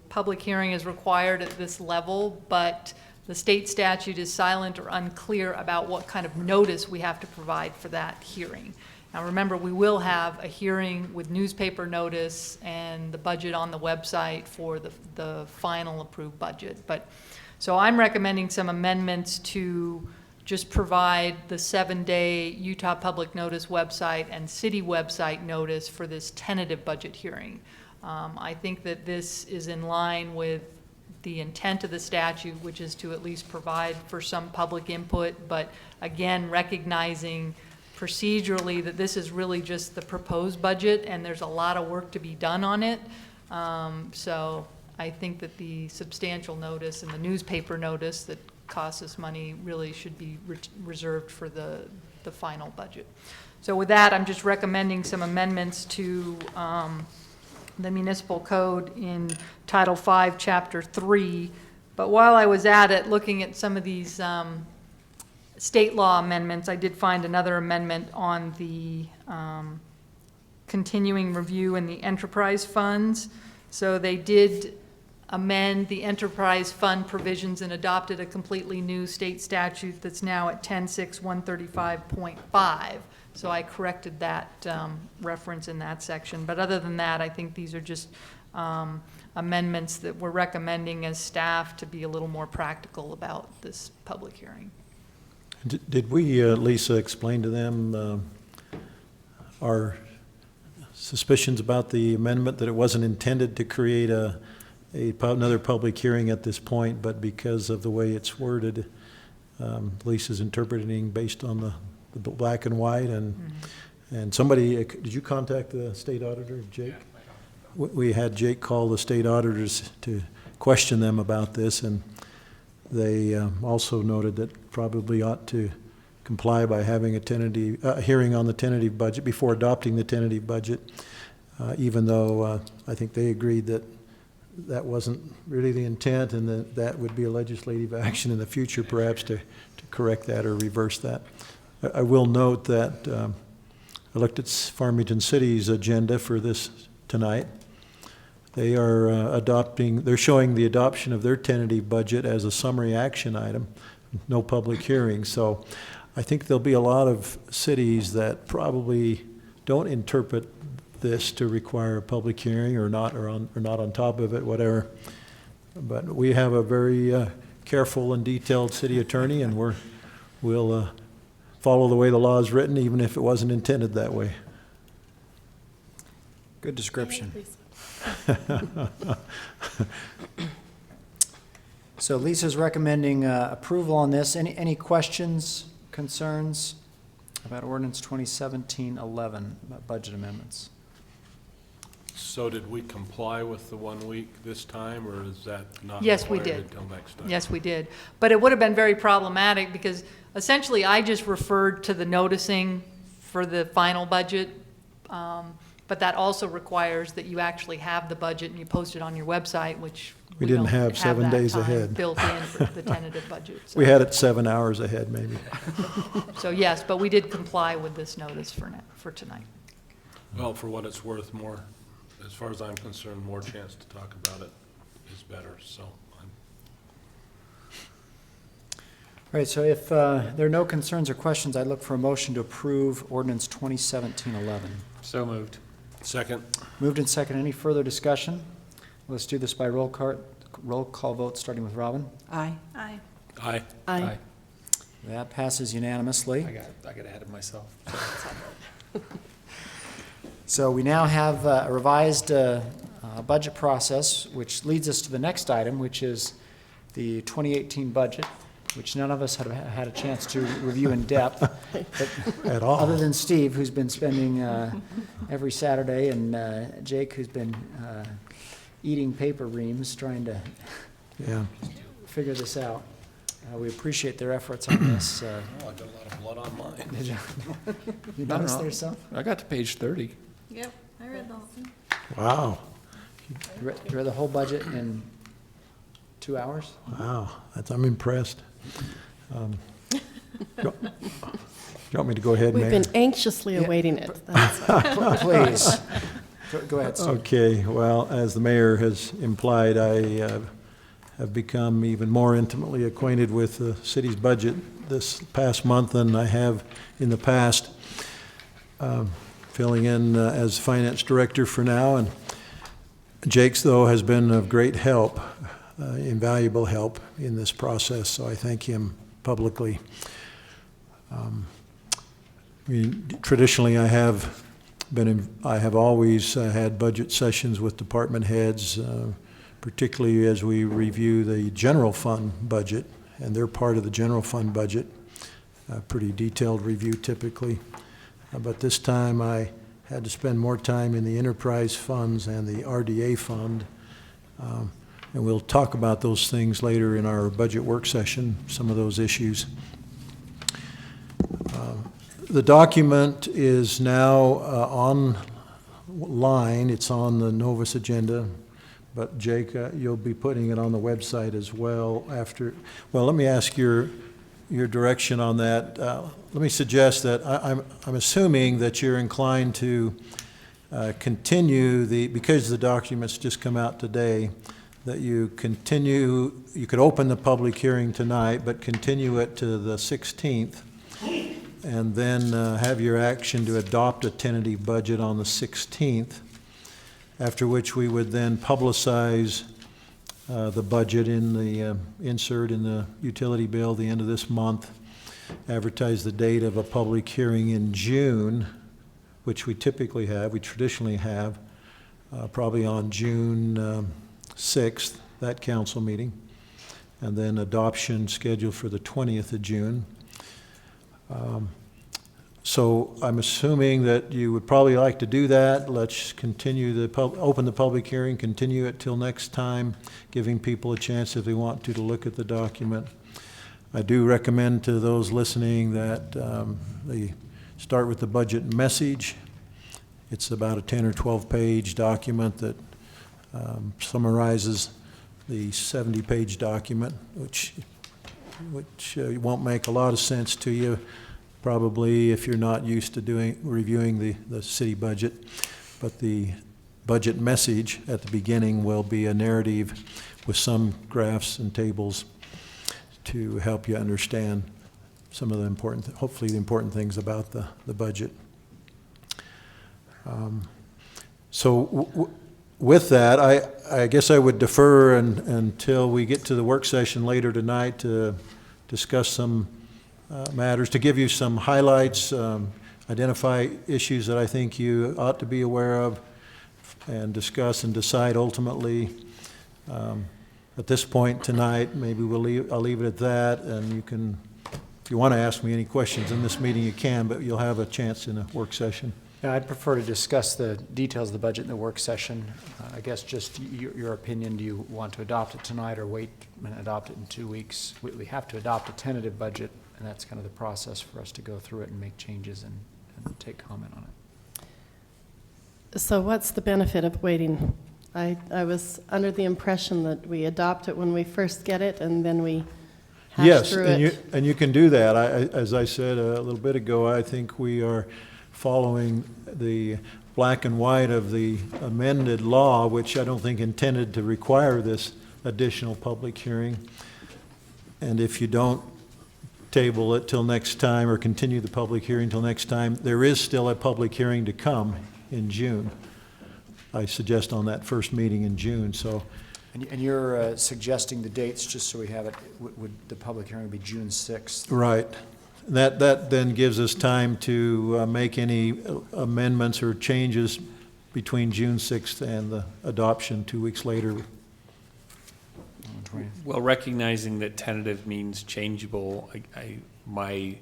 public hearing is required at this level, but the state statute is silent or unclear about what kind of notice we have to provide for that hearing. Now remember, we will have a hearing with newspaper notice and the budget on the website for the final approved budget. So I'm recommending some amendments to just provide the 7-day Utah Public Notice website and city website notice for this tentative budget hearing. I think that this is in line with the intent of the statute, which is to at least provide for some public input, but again, recognizing procedurally that this is really just the proposed budget and there's a lot of work to be done on it. So I think that the substantial notice and the newspaper notice that costs us money really should be reserved for the final budget. So with that, I'm just recommending some amendments to the municipal code in Title V, Chapter 3. But while I was at it, looking at some of these state law amendments, I did find another amendment on the continuing review in the enterprise funds. So they did amend the enterprise fund provisions and adopted a completely new state statute that's now at 10.6.135.5. So I corrected that reference in that section. But other than that, I think these are just amendments that we're recommending as staff to be a little more practical about this public hearing. Did we, Lisa, explain to them our suspicions about the amendment, that it wasn't intended to create another public hearing at this point, but because of the way it's worded, Lisa's interpreting based on the black and white, and somebody, did you contact the state auditor, Jake? We had Jake call the state auditors to question them about this, and they also noted that probably ought to comply by having a tentative hearing on the tentative budget before adopting the tentative budget, even though I think they agreed that that wasn't really the intent, and that would be a legislative action in the future perhaps to correct that or reverse that. I will note that I looked at Farmington City's agenda for this tonight. They are they're showing the adoption of their tentative budget as a summary action item, no public hearing. So I think there'll be a lot of cities that probably don't interpret this to require a public hearing or not on top of it, whatever. But we have a very careful and detailed city attorney, and we'll follow the way the law is written, even if it wasn't intended that way. Good description. So Lisa's recommending approval on this. Any questions, concerns about ordinance 2017-11, about budget amendments? So did we comply with the 1 week this time, or is that not Yes, we required did. until next time? Yes, we did. But it would have been very problematic because essentially I just referred to the noticing for the final budget. But that also requires that you actually have the budget and you post it on your website, which We didn't don't have 7 that days time ahead. built in for the tentative budget. So. We had it 7 hours ahead, maybe. So yes, but we did comply with this notice for tonight. Well, for what it's worth, more, as far as I'm concerned, more chance to talk about it is better, so. All right, so if there are no concerns or questions, I'd look for a motion to approve ordinance 2017-11. So moved. Second. Moved and second. Any further discussion? Let's do this by roll call vote, starting with Robin. Aye. Aye. Aye. Aye. That passes unanimously. I got ahead of myself. So we now have a revised budget process, which leads us to the next item, which is the 2018 budget, which none of us have had a chance to review in depth. At all. Other than Steve, who's been spending every Saturday, and Jake, who's been eating paper reams trying to figure this out. We appreciate their efforts on this. Oh, I got a lot of blood on mine. Did you notice there some? I got to page 30. Yep, I read the whole thing. Wow, You read the whole budget in 2 hours? wow, I'm impressed. You want me to go ahead, We've Mayor? been anxiously awaiting it. Please. Go ahead, Steve. Okay, well, as the mayor has implied, I have become even more intimately acquainted with the city's budget this past month than I have in the past. Filling in as finance director for now, and Jake's, though, has been of great help, invaluable help in this process, so I thank him publicly. Traditionally, I have always had budget sessions with department heads, particularly as we review the general fund budget, and they're part of the general fund budget. A pretty detailed review typically. But this time I had to spend more time in the enterprise funds and the RDA fund. And we'll talk about those things later in our budget work session, some of those issues. The document is now online. It's on the Novus agenda. But Jake, you'll be putting it on the website as well after. Well, let me ask your your direction on that, let me suggest that I'm assuming that you're inclined to continue because the documents just come out today, that you could open the public hearing tonight, but continue it to the 16th, and then have your action to adopt a tentative budget on the 16th, after which we would then publicize the budget in the insert in the utility bill the end of this month, advertise the date of a public hearing in June, which we traditionally have, probably on June 6th, that council meeting, and then adoption scheduled for the 20th of June. So I'm assuming that you would probably like to do that. Let's continue open the public hearing, continue it till next time, giving people a chance if they want to look at the document. I do recommend to those listening that they start with the budget message. It's about a 10 or 12 page document that summarizes the 70-page document, which won't make a lot of sense to you, probably if you're not used to reviewing the city budget. But the budget message at the beginning will be a narrative with some graphs and tables to help you understand some of the hopefully the important things about the budget. With that, I guess I would defer until we get to the work session later tonight to discuss some matters, to give you some highlights, identify issues that I think you ought to be aware of, and discuss and decide ultimately. At this point tonight, maybe I'll leave it at that, and you can, if you want to ask me any questions in this meeting, you can, but you'll have a chance in a work session. Yeah, I'd prefer to discuss the details of the budget in the work session. I guess just your opinion, do you want to adopt it tonight or wait and adopt it in 2 weeks? We have to adopt a tentative budget, and that's kind of the process for us to go through it and make changes and take comment on it. So what's the benefit of waiting? I was under the impression that we adopt it when we first get it, and then we hash through it. Yes, and you can do that. As I said a little bit ago, I think we are following the black and white of the amended law, which I don't think intended to require this additional public hearing. And if you don't table it till next time or continue the public hearing till next time, there is still a public hearing to come in June. I suggest on that first meeting in June. So, And you're suggesting the dates, just so we have it, would the public hearing be June 6th? right. That then gives us time to make any amendments or changes between June 6th and the adoption 2 weeks later. Well, recognizing that tentative means changeable, my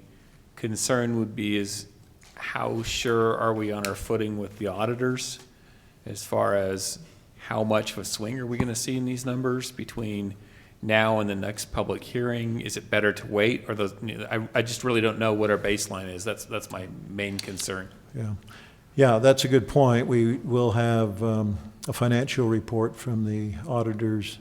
concern would be is how sure are we on our footing with the auditors as far as how much of a swing are we going to see in these numbers between now and the next public hearing? Is it better to wait, or those? I just really don't know what our baseline is. That's my main concern. Yeah, that's a good point. We will have a financial report from the auditors,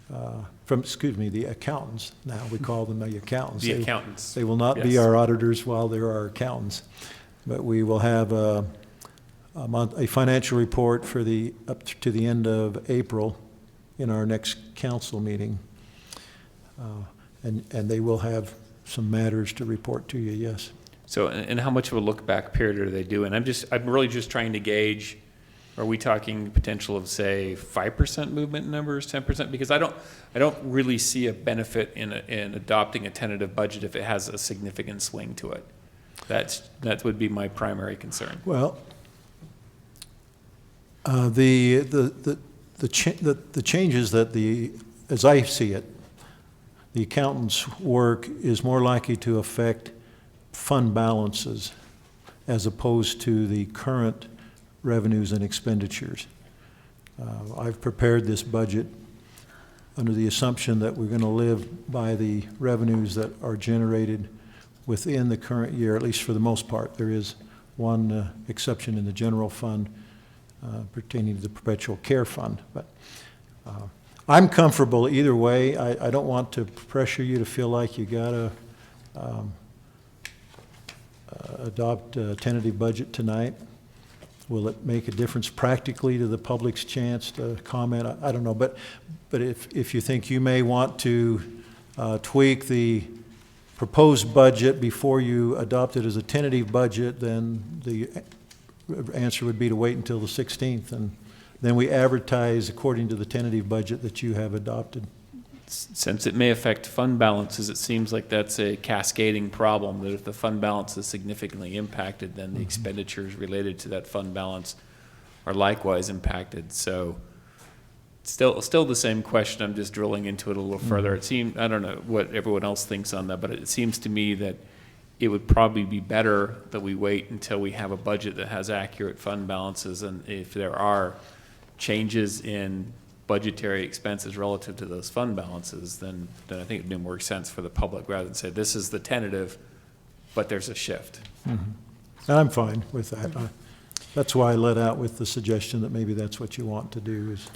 the accountants. Now we call them the accountants. The accountants. They will not be our auditors while they're our accountants, but we will have a financial report for up to the end of April in our next council meeting, and they will have some matters to report to you. Yes. So, and how much of a look back period are they doing? I'm really just trying to gauge. Are we talking potential of, say, 5% movement in numbers, 10%? Because I don't really see a benefit in adopting a tentative budget if it has a significant swing to it. That would be my primary concern. Well, the changes that as I see it, the accountant's work is more likely to affect fund balances as opposed to the current revenues and expenditures. I've prepared this budget under the assumption that we're going to live by the revenues that are generated within the current year, at least for the most part. There is one exception in the general fund pertaining to the perpetual care fund. But I'm comfortable either way. I don't want to pressure you to feel like you got to adopt a tentative budget tonight? Will it make a difference practically to the public's chance to comment? I don't know, but if you think you may want to tweak the proposed budget before you adopt it as a tentative budget, then the answer would be to wait until the 16th, and then we advertise according to the tentative budget that you have adopted. Since it may affect fund balances, it seems like that's a cascading problem, that if the fund balance is significantly impacted, then the expenditures related to that fund balance are likewise impacted. So still the same question. I'm just drilling into it a little further. It seems, I don't know what everyone else thinks on that, but it seems to me that it would probably be better that we wait until we have a budget that has accurate fund balances, and if there are changes in budgetary expenses relative to those fund balances, then I think it would make more sense for the public rather than say, this is the tentative, but there's a shift. Mm-hmm. I'm fine with that. That's why I let out with the suggestion that maybe that's what you want to do is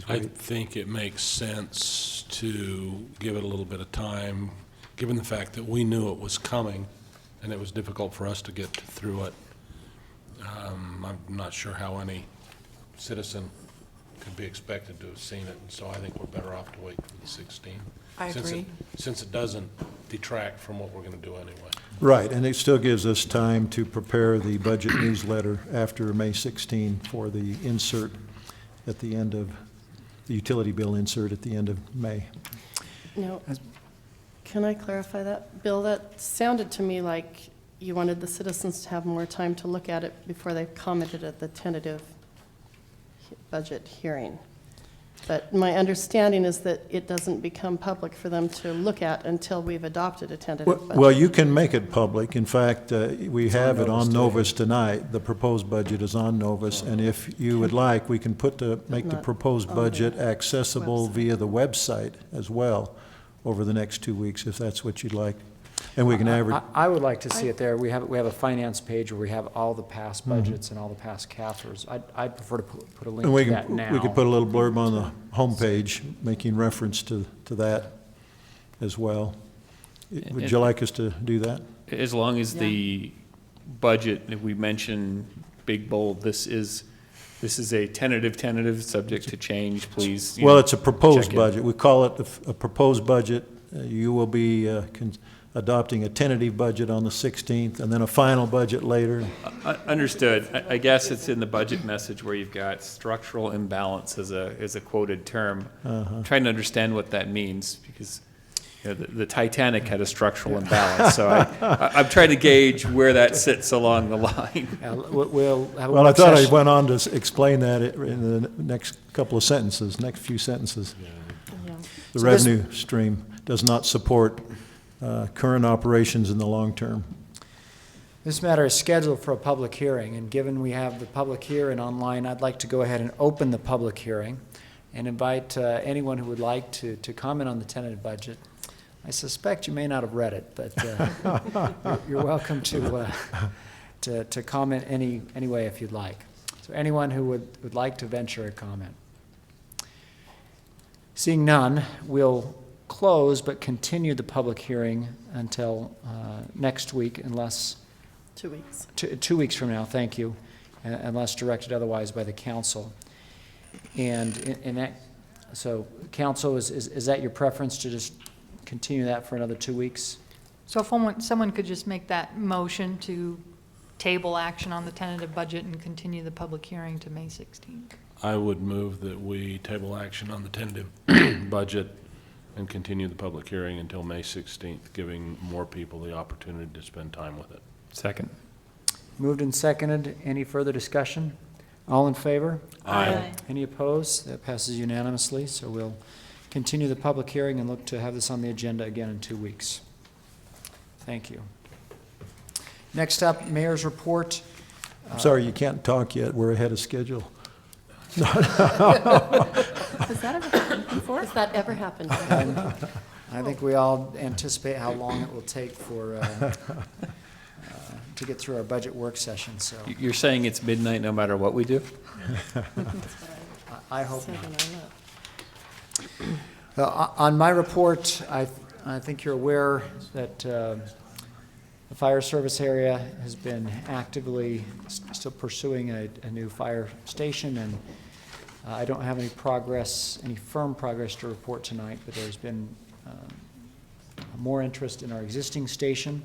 I wait. think it makes sense to give it a little bit of time, given the fact that we knew it was coming and it was difficult for us to get through it. I'm not sure how any citizen could be expected to have seen it, and so I think we're better off to wait for the 16th. I agree. Since it doesn't detract from what we're going to do anyway. Right, and it still gives us time to prepare the budget newsletter after May 16 for the insert at the end of, the utility bill insert at the end of May. Now, can I clarify that? Bill, that sounded to me like you wanted the citizens to have more time to look at it before they commented at the tentative budget hearing. But my understanding is that it doesn't become public for them to look at until we've adopted a tentative budget. Well, you can make it public. In fact, we have it on Novus tonight. The proposed budget is on Novus, and if you would like, we can make the proposed budget accessible via the website as well over the next 2 weeks, if that's what you'd like. And we can advertise. I would like to see it there. We have a finance page where we have all the past budgets and all the past CAFRs. I'd prefer to put a link And to that now. we could put a little blurb on the homepage making reference to that as well. Would you like us to do that? As long as the budget, if we mention big bold, this is a tentative, subject to change, please. Well, it's a proposed check it. budget. We call it a proposed budget. You will be adopting a tentative budget on the 16th, and then a final budget later. Understood. I guess it's in the budget message where you've got structural imbalance as a quoted term. I'm trying to understand what that means, because the Titanic had a structural imbalance, so I'm trying to gauge where that sits along the line. We'll have a Well, I work thought I session. went on to explain that in the next couple of sentences, next few sentences. The So this- revenue stream does not support current operations in the long term. This matter is scheduled for a public hearing, and given we have the public hearing online, I'd like to go ahead and open the public hearing and invite anyone who would like to comment on the tentative budget. I suspect you may not have read it, but you're welcome to comment any way if you'd like. So anyone who would like to venture a comment. Seeing none, we'll close but continue the public hearing until next week, unless 2 weeks. 2 weeks from now, thank you, unless directed otherwise by the council. And in that, so council, is that your preference to just continue that for another 2 weeks? So if someone could just make that motion to table action on the tentative budget and continue the public hearing to May 16th. I would move that we table action on the tentative budget and continue the public hearing until May 16th, giving more people the opportunity to spend time with it. Second. Moved and seconded. Any further discussion? All in favor? Aye. Any opposed? That passes unanimously, so we'll continue the public hearing and look to have this on the agenda again in 2 weeks. Thank you. Next up, Mayor's report. I'm sorry, you can't talk yet. We're ahead of schedule. Has that ever happened before? Has that ever happened? I think we all anticipate how long it will take for to get through our budget work session, so You're saying it's midnight no matter what we do? I hope not. On my report, I think you're aware that the fire service area has been actively still pursuing a new fire station, and I don't have any firm progress to report tonight, but there's been more interest in our existing station.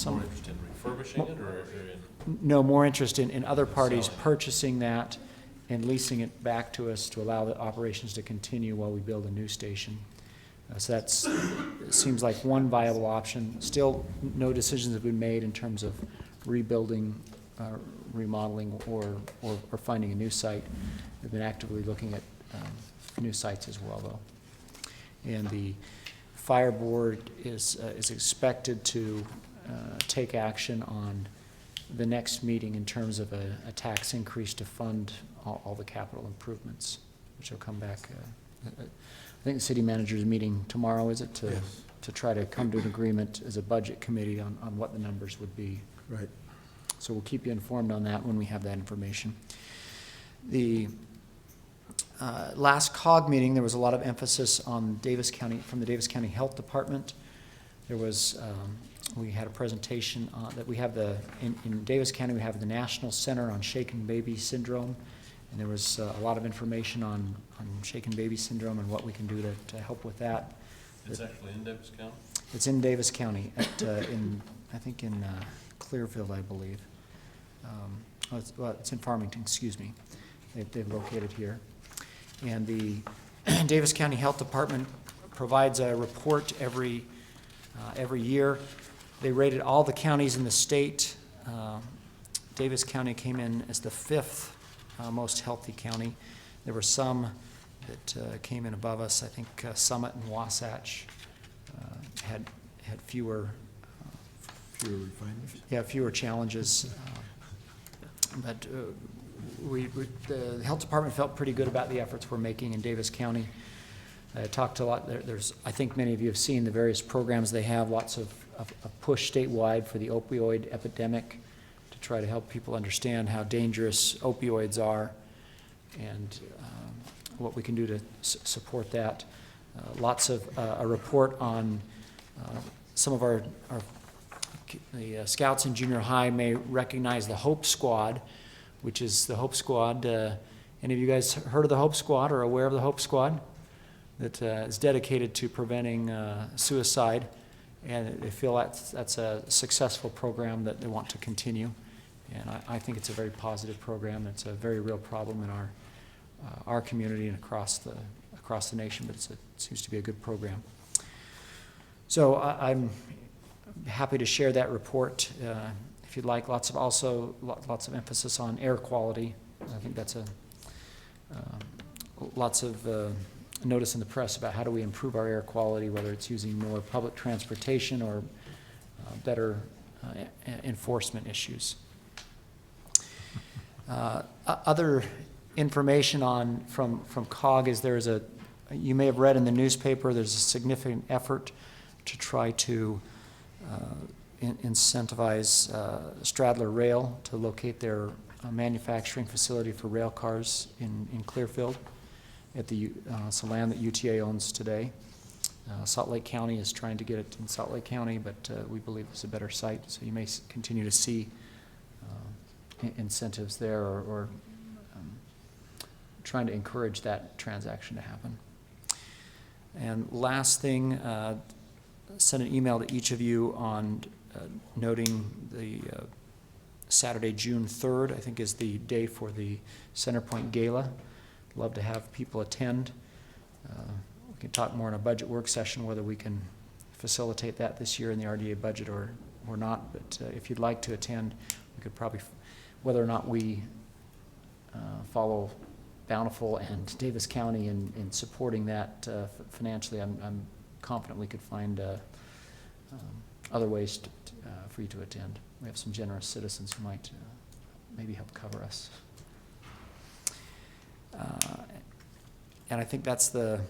More interest in refurbishing it, or in? No, more interest in other parties purchasing that and leasing it back to us to allow the operations to continue while we build a new station. So it seems like one viable option. Still, no decisions have been made in terms of rebuilding, remodeling, or finding a new site. We've been actively looking at new sites as well, though. And the fire board is expected to take action on the next meeting in terms of a tax increase to fund all the capital improvements, which will come back. I think the city manager is meeting tomorrow, is it, Yes. to try to come to an agreement as a budget committee on what the numbers would be. Right. So we'll keep you informed on that when we have that information. The last COG meeting, there was a lot of emphasis on Davis County, from the Davis County Health Department. There was, we had a presentation that we have in Davis County, we have the National Center on Shaken Baby Syndrome. And there was a lot of information on shaken baby syndrome and what we can do to help with that. It's actually in Davis County? It's in Davis County, I think in Clearfield, I believe. It's in Farmington, excuse me. They've located here. And the Davis County Health Department provides a report every year. They rated all the counties in the state. Davis County came in as the 5th most healthy county. There were some that came in above us. I think Summit and Wasatch had fewer refinements. Yeah, fewer challenges. But the health department felt pretty good about the efforts we're making in Davis County. I talked a lot. There's, I think many of you have seen the various programs they have. Lots of push statewide for the opioid epidemic, to try to help people understand how dangerous opioids are and what we can do to support that. Lots of a report on some of the scouts in junior high may recognize the Hope Squad, which is the Hope Squad. Any of you guys heard of the Hope Squad or aware of the Hope Squad? That is dedicated to preventing suicide, and they feel that's a successful program that they want to continue. And I think it's a very positive program. It's a very real problem in our community and across the nation, but it seems to be a good program. So I'm happy to share that report if you'd like. Lots of emphasis on air quality. I think that's lots of notice in the press about how do we improve our air quality, whether it's using more public transportation or better enforcement issues. Other information from COG is you may have read in the newspaper, there's a significant effort to try to incentivize Stradler Rail to locate their manufacturing facility for rail cars in Clearfield at some land that UTA owns today. Salt Lake County is trying to get it in Salt Lake County, but we believe it's a better site, so you may continue to see incentives there or trying to encourage that transaction to happen. And last thing, sent an email to each of you on noting the Saturday, June 3rd, I think is the day for the Centerpoint Gala. Love to have people attend. We can talk more in a budget work session whether we can facilitate that this year in the RDA budget or not, but if you'd like to attend, we could probably, whether or not we follow Bountiful and Davis County in supporting that financially, I'm confident we could find other ways for you to attend. We have some generous citizens who might maybe help cover us. And I think that's the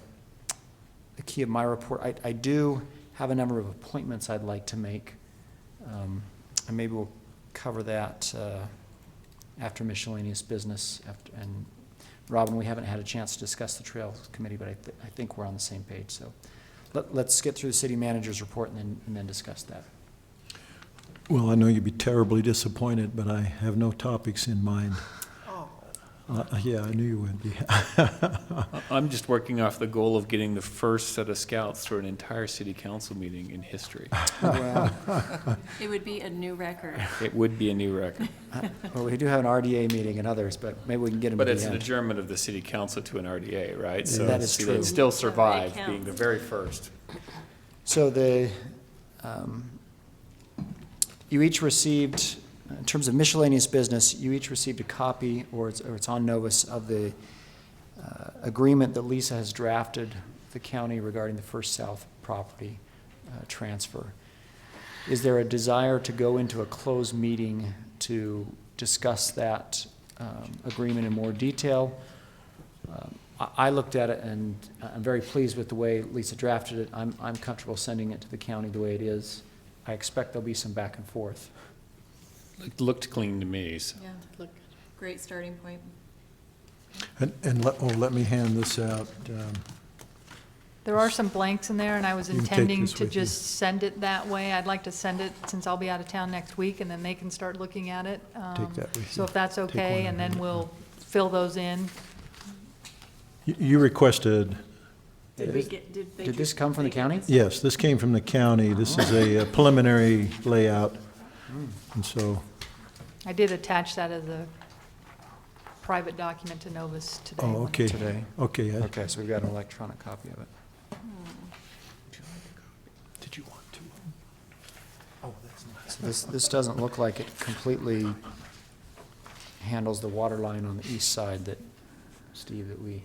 key of my report. I do have a number of appointments I'd like to make, and maybe we'll cover that after miscellaneous business. And Robin, we haven't had a chance to discuss the Trails Committee, but I think we're on the same page, so let's get through the city manager's report and then discuss that. Well, I know you'd be terribly disappointed, but I have no topics in mind. Yeah, I knew you would be. I'm just working off the goal of getting the first set of scouts through an entire city council meeting in history. Well, It would be a new record. It would be a new record. well, we do have an RDA meeting and others, but maybe we can get them at But the it's an end. adjournment of the city council to an RDA, right? Yeah, So that is see, true. they'd still survive That being the counts. very first. So you each received, in terms of miscellaneous business, you each received a copy, or it's on notice, of the agreement that Lisa has drafted with the county regarding the First South property transfer. Is there a desire to go into a closed meeting to discuss that agreement in more detail? I looked at it and I'm very pleased with the way Lisa drafted it. I'm comfortable sending it to the county the way it is. I expect there'll be some back and forth. It looked clean to me, so. Yeah, look, great starting point. And let me hand this out. There are some blanks in there, and I was You can take intending this to with you. just send it that way. I'd like to send it, since I'll be out of town next week, and then they can start looking at it. Take that with So you. if that's Take okay, one and and then we'll fill those in. You requested, Did this come from the county? yes, this came from the county. This is a preliminary layout. And so, I did attach that as a private document to Novus today. oh, okay. Today. Okay. Okay, so we've got an electronic copy of it. Did you want to? Oh, that's nice. So this doesn't look like it completely handles the water line on the east side that, Steve, that we,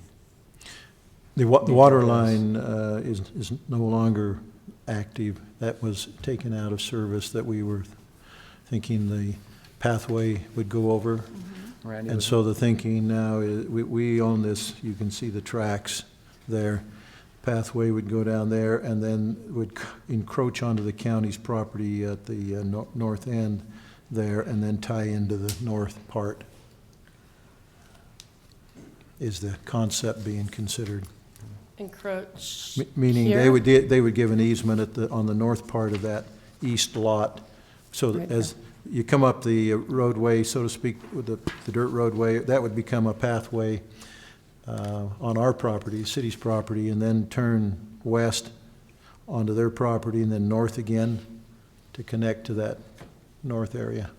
The water line is no longer active. That was taken out of service, that we were thinking the pathway would go over. Randy And was- so the thinking now is, we own this, you can see the tracks there. Pathway would go down there and then would encroach onto the county's property at the north end there, and then tie into the north part. Is the concept being considered? Encroach Meaning here? they would give an easement on the north part of that east lot. So that Right as you come up the roadway, so to speak, with the dirt roadway, that would become a pathway on our property, city's property, and then turn west onto their property and then north again to connect to that north area.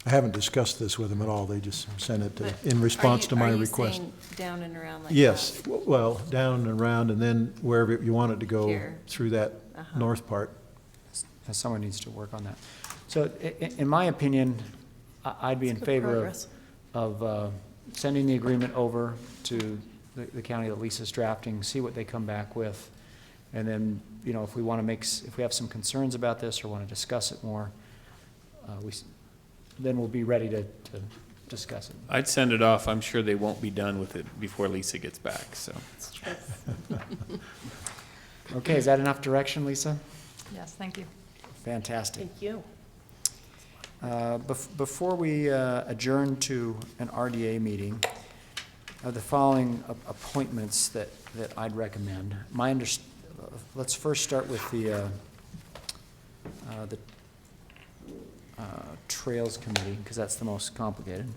I haven't discussed this with them at all. They just sent it But in response to my Are you request. saying down and around like Yes, that? well, down and around, and then wherever you want it to go Here. through that Uh-huh. north part. someone needs to work on that. So in my opinion, I'd be in Good favor progress. of sending the agreement over to the county that Lisa's drafting, see what they come back with. And then, you know, if we want to if we have some concerns about this or want to discuss it more, then we'll be ready to discuss it. I'd send it off. I'm sure they won't be done with it before Lisa gets back, so. That's true. Okay, is that enough direction, Lisa? Yes, thank you. Fantastic. Thank you. Before we adjourn to an RDA meeting, the following appointments that I'd recommend. Let's first start with the Trails Committee, because that's the most complicated.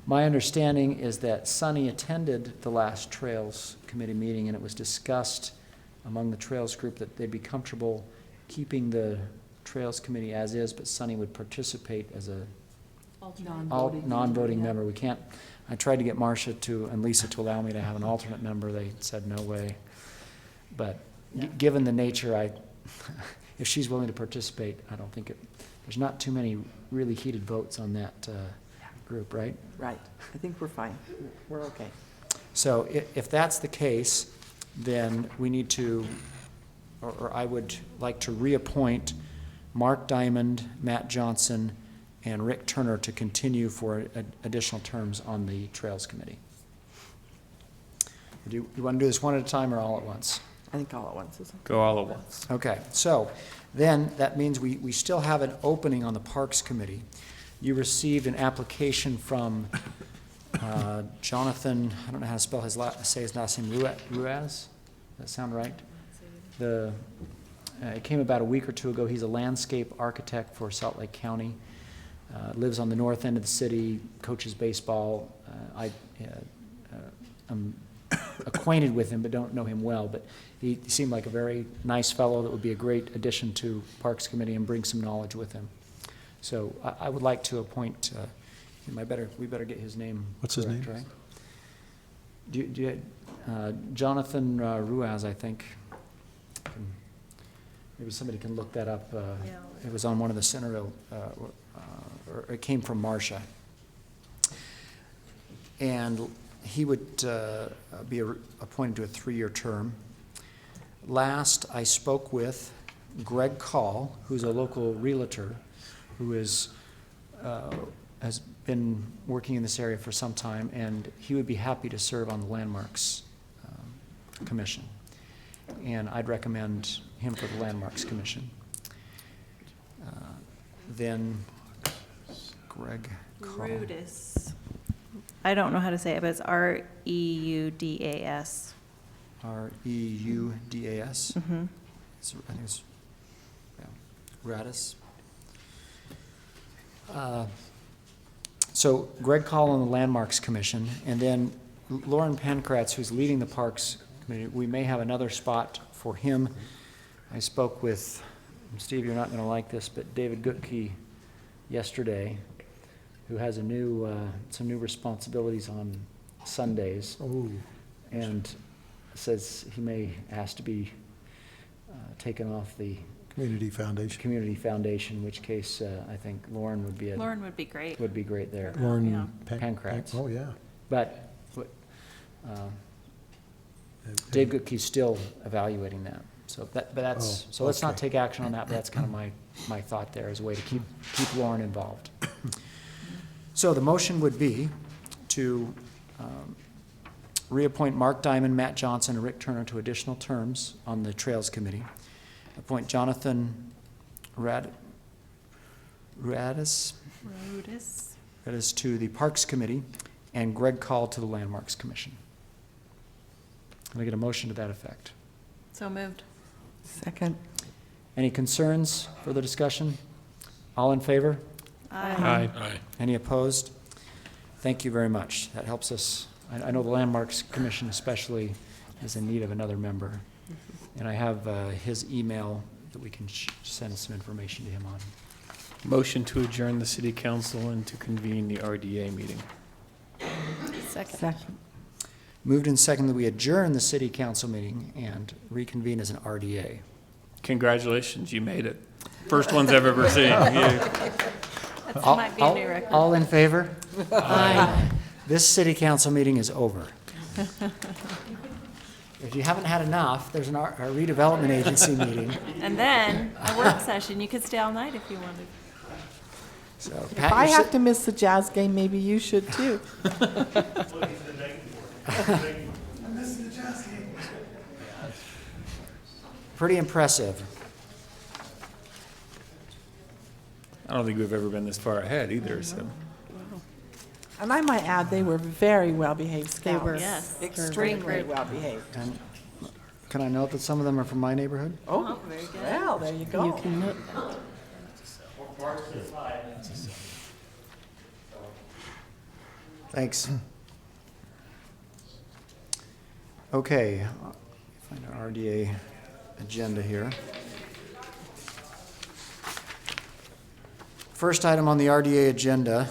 My understanding is that Sunny attended the last Trails Committee meeting, and it was discussed among the Trails group that they'd be comfortable keeping the Trails Committee as is, but Sunny would participate as a non-voting member. We can't, I tried to get Marcia and Lisa to allow me to have an alternate member. They said no way. But given the nature, if she's willing to participate, I don't think there's not too many really heated votes on that group, right? Right. I think we're fine. We're okay. So if that's the case, then we need to, or I would like to reappoint Mark Diamond, Matt Johnson, and Rick Turner to continue for additional terms on the Trails Committee. Do you want to do this one at a time or all at once? I I think all at once is. Go all at once. Okay, so then that means we still have an opening on the Parks Committee. You received an application from Jonathan, I don't know how to spell say his last name, Ruaz? Does that sound right? It came about a week or two ago. He's a landscape architect for Salt Lake County. Lives on the north end of the city, coaches baseball. I'm acquainted with him, but don't know him well. But he seemed like a very nice fellow that would be a great addition to Parks Committee and bring some knowledge with him. So I would like to appoint, we better get his name. What's his correct, name? right? Do you, Jonathan Ruaz, I think. Maybe somebody can look that up. It was on one of the Centerville, or it came from Marcia. And he would be appointed to a 3-year term. Last, I spoke with Greg Call, who's a local realtor, who has been working in this area for some time, and he would be happy to serve on the Landmarks Commission. And I'd recommend him for the Landmarks Commission. Then Greg Call. Rudis. I don't know how to say it, but it's Reudas. Reudas. Mm-hmm. I think it's Radis. So Greg Call on the Landmarks Commission, and then Lauren Pankratz, who's leading the Parks Committee. We may have another spot for him. I spoke with, Steve, you're not going to like this, but David Gutke yesterday, who has some new responsibilities on Sundays. Oh. And says he may ask to be taken off the Community Foundation. In which case I think Lauren would be Lauren would be great. would be great there. Lauren Yeah. Pankratz. Oh, yeah. But Dave Gutke's still evaluating that. So let's not take action on that, but that's kind of my thought there as a way to keep Lauren involved. So the motion would be to reappoint Mark Diamond, Matt Johnson, and Rick Turner to additional terms on the Trails Committee. Appoint Jonathan Rudis to the Parks Committee, and Greg Call to the Landmarks Commission. Can I get a motion to that effect? So moved. Second. Any concerns, further discussion? All in favor? Aye. Aye. Any opposed? Thank you very much. That helps us. I know the Landmarks Commission especially is in need of another member. And I have his email that we can send some information to him on. Motion to adjourn the city council and to convene the RDA meeting. Second. Moved and seconded that we adjourn the city council meeting and reconvene as an RDA. Congratulations, you made it. First ones I've ever seen. That might be a new record. All in favor? Aye. This city council meeting is over. If you haven't had enough, there's a redevelopment agency meeting. And then a work session. You could stay all night if you wanted. So, If Pat, I you're have to miss the Jazz game, maybe you should too. pretty impressive. I don't think we've ever been this far ahead either, so. And I might add, they were very well-behaved scouts. were. Yes. Extremely well-behaved. And can I note that some of them are from my neighborhood? Oh, very good. well, there you go. You can note that. Thanks. Okay, find our RDA agenda here. First item on the RDA agenda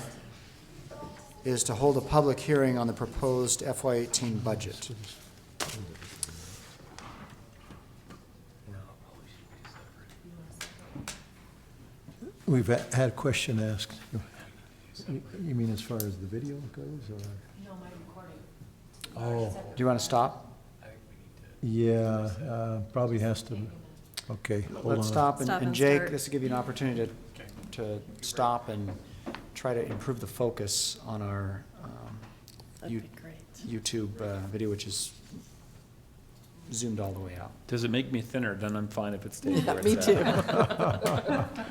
is to hold a public hearing on the proposed FY18 budget. We've had a question asked. You mean as far as the video goes, or? No, my recording. Oh, Do you want to stop? yeah, probably has to, okay, hold on. Let's stop, Stop and and Jake, start. this will give you an opportunity to stop and try to improve the focus on our That'd be great. YouTube video, which is zoomed all the way out. Does it make me thinner? Then I'm fine if it stays Yeah, where me it's too. at.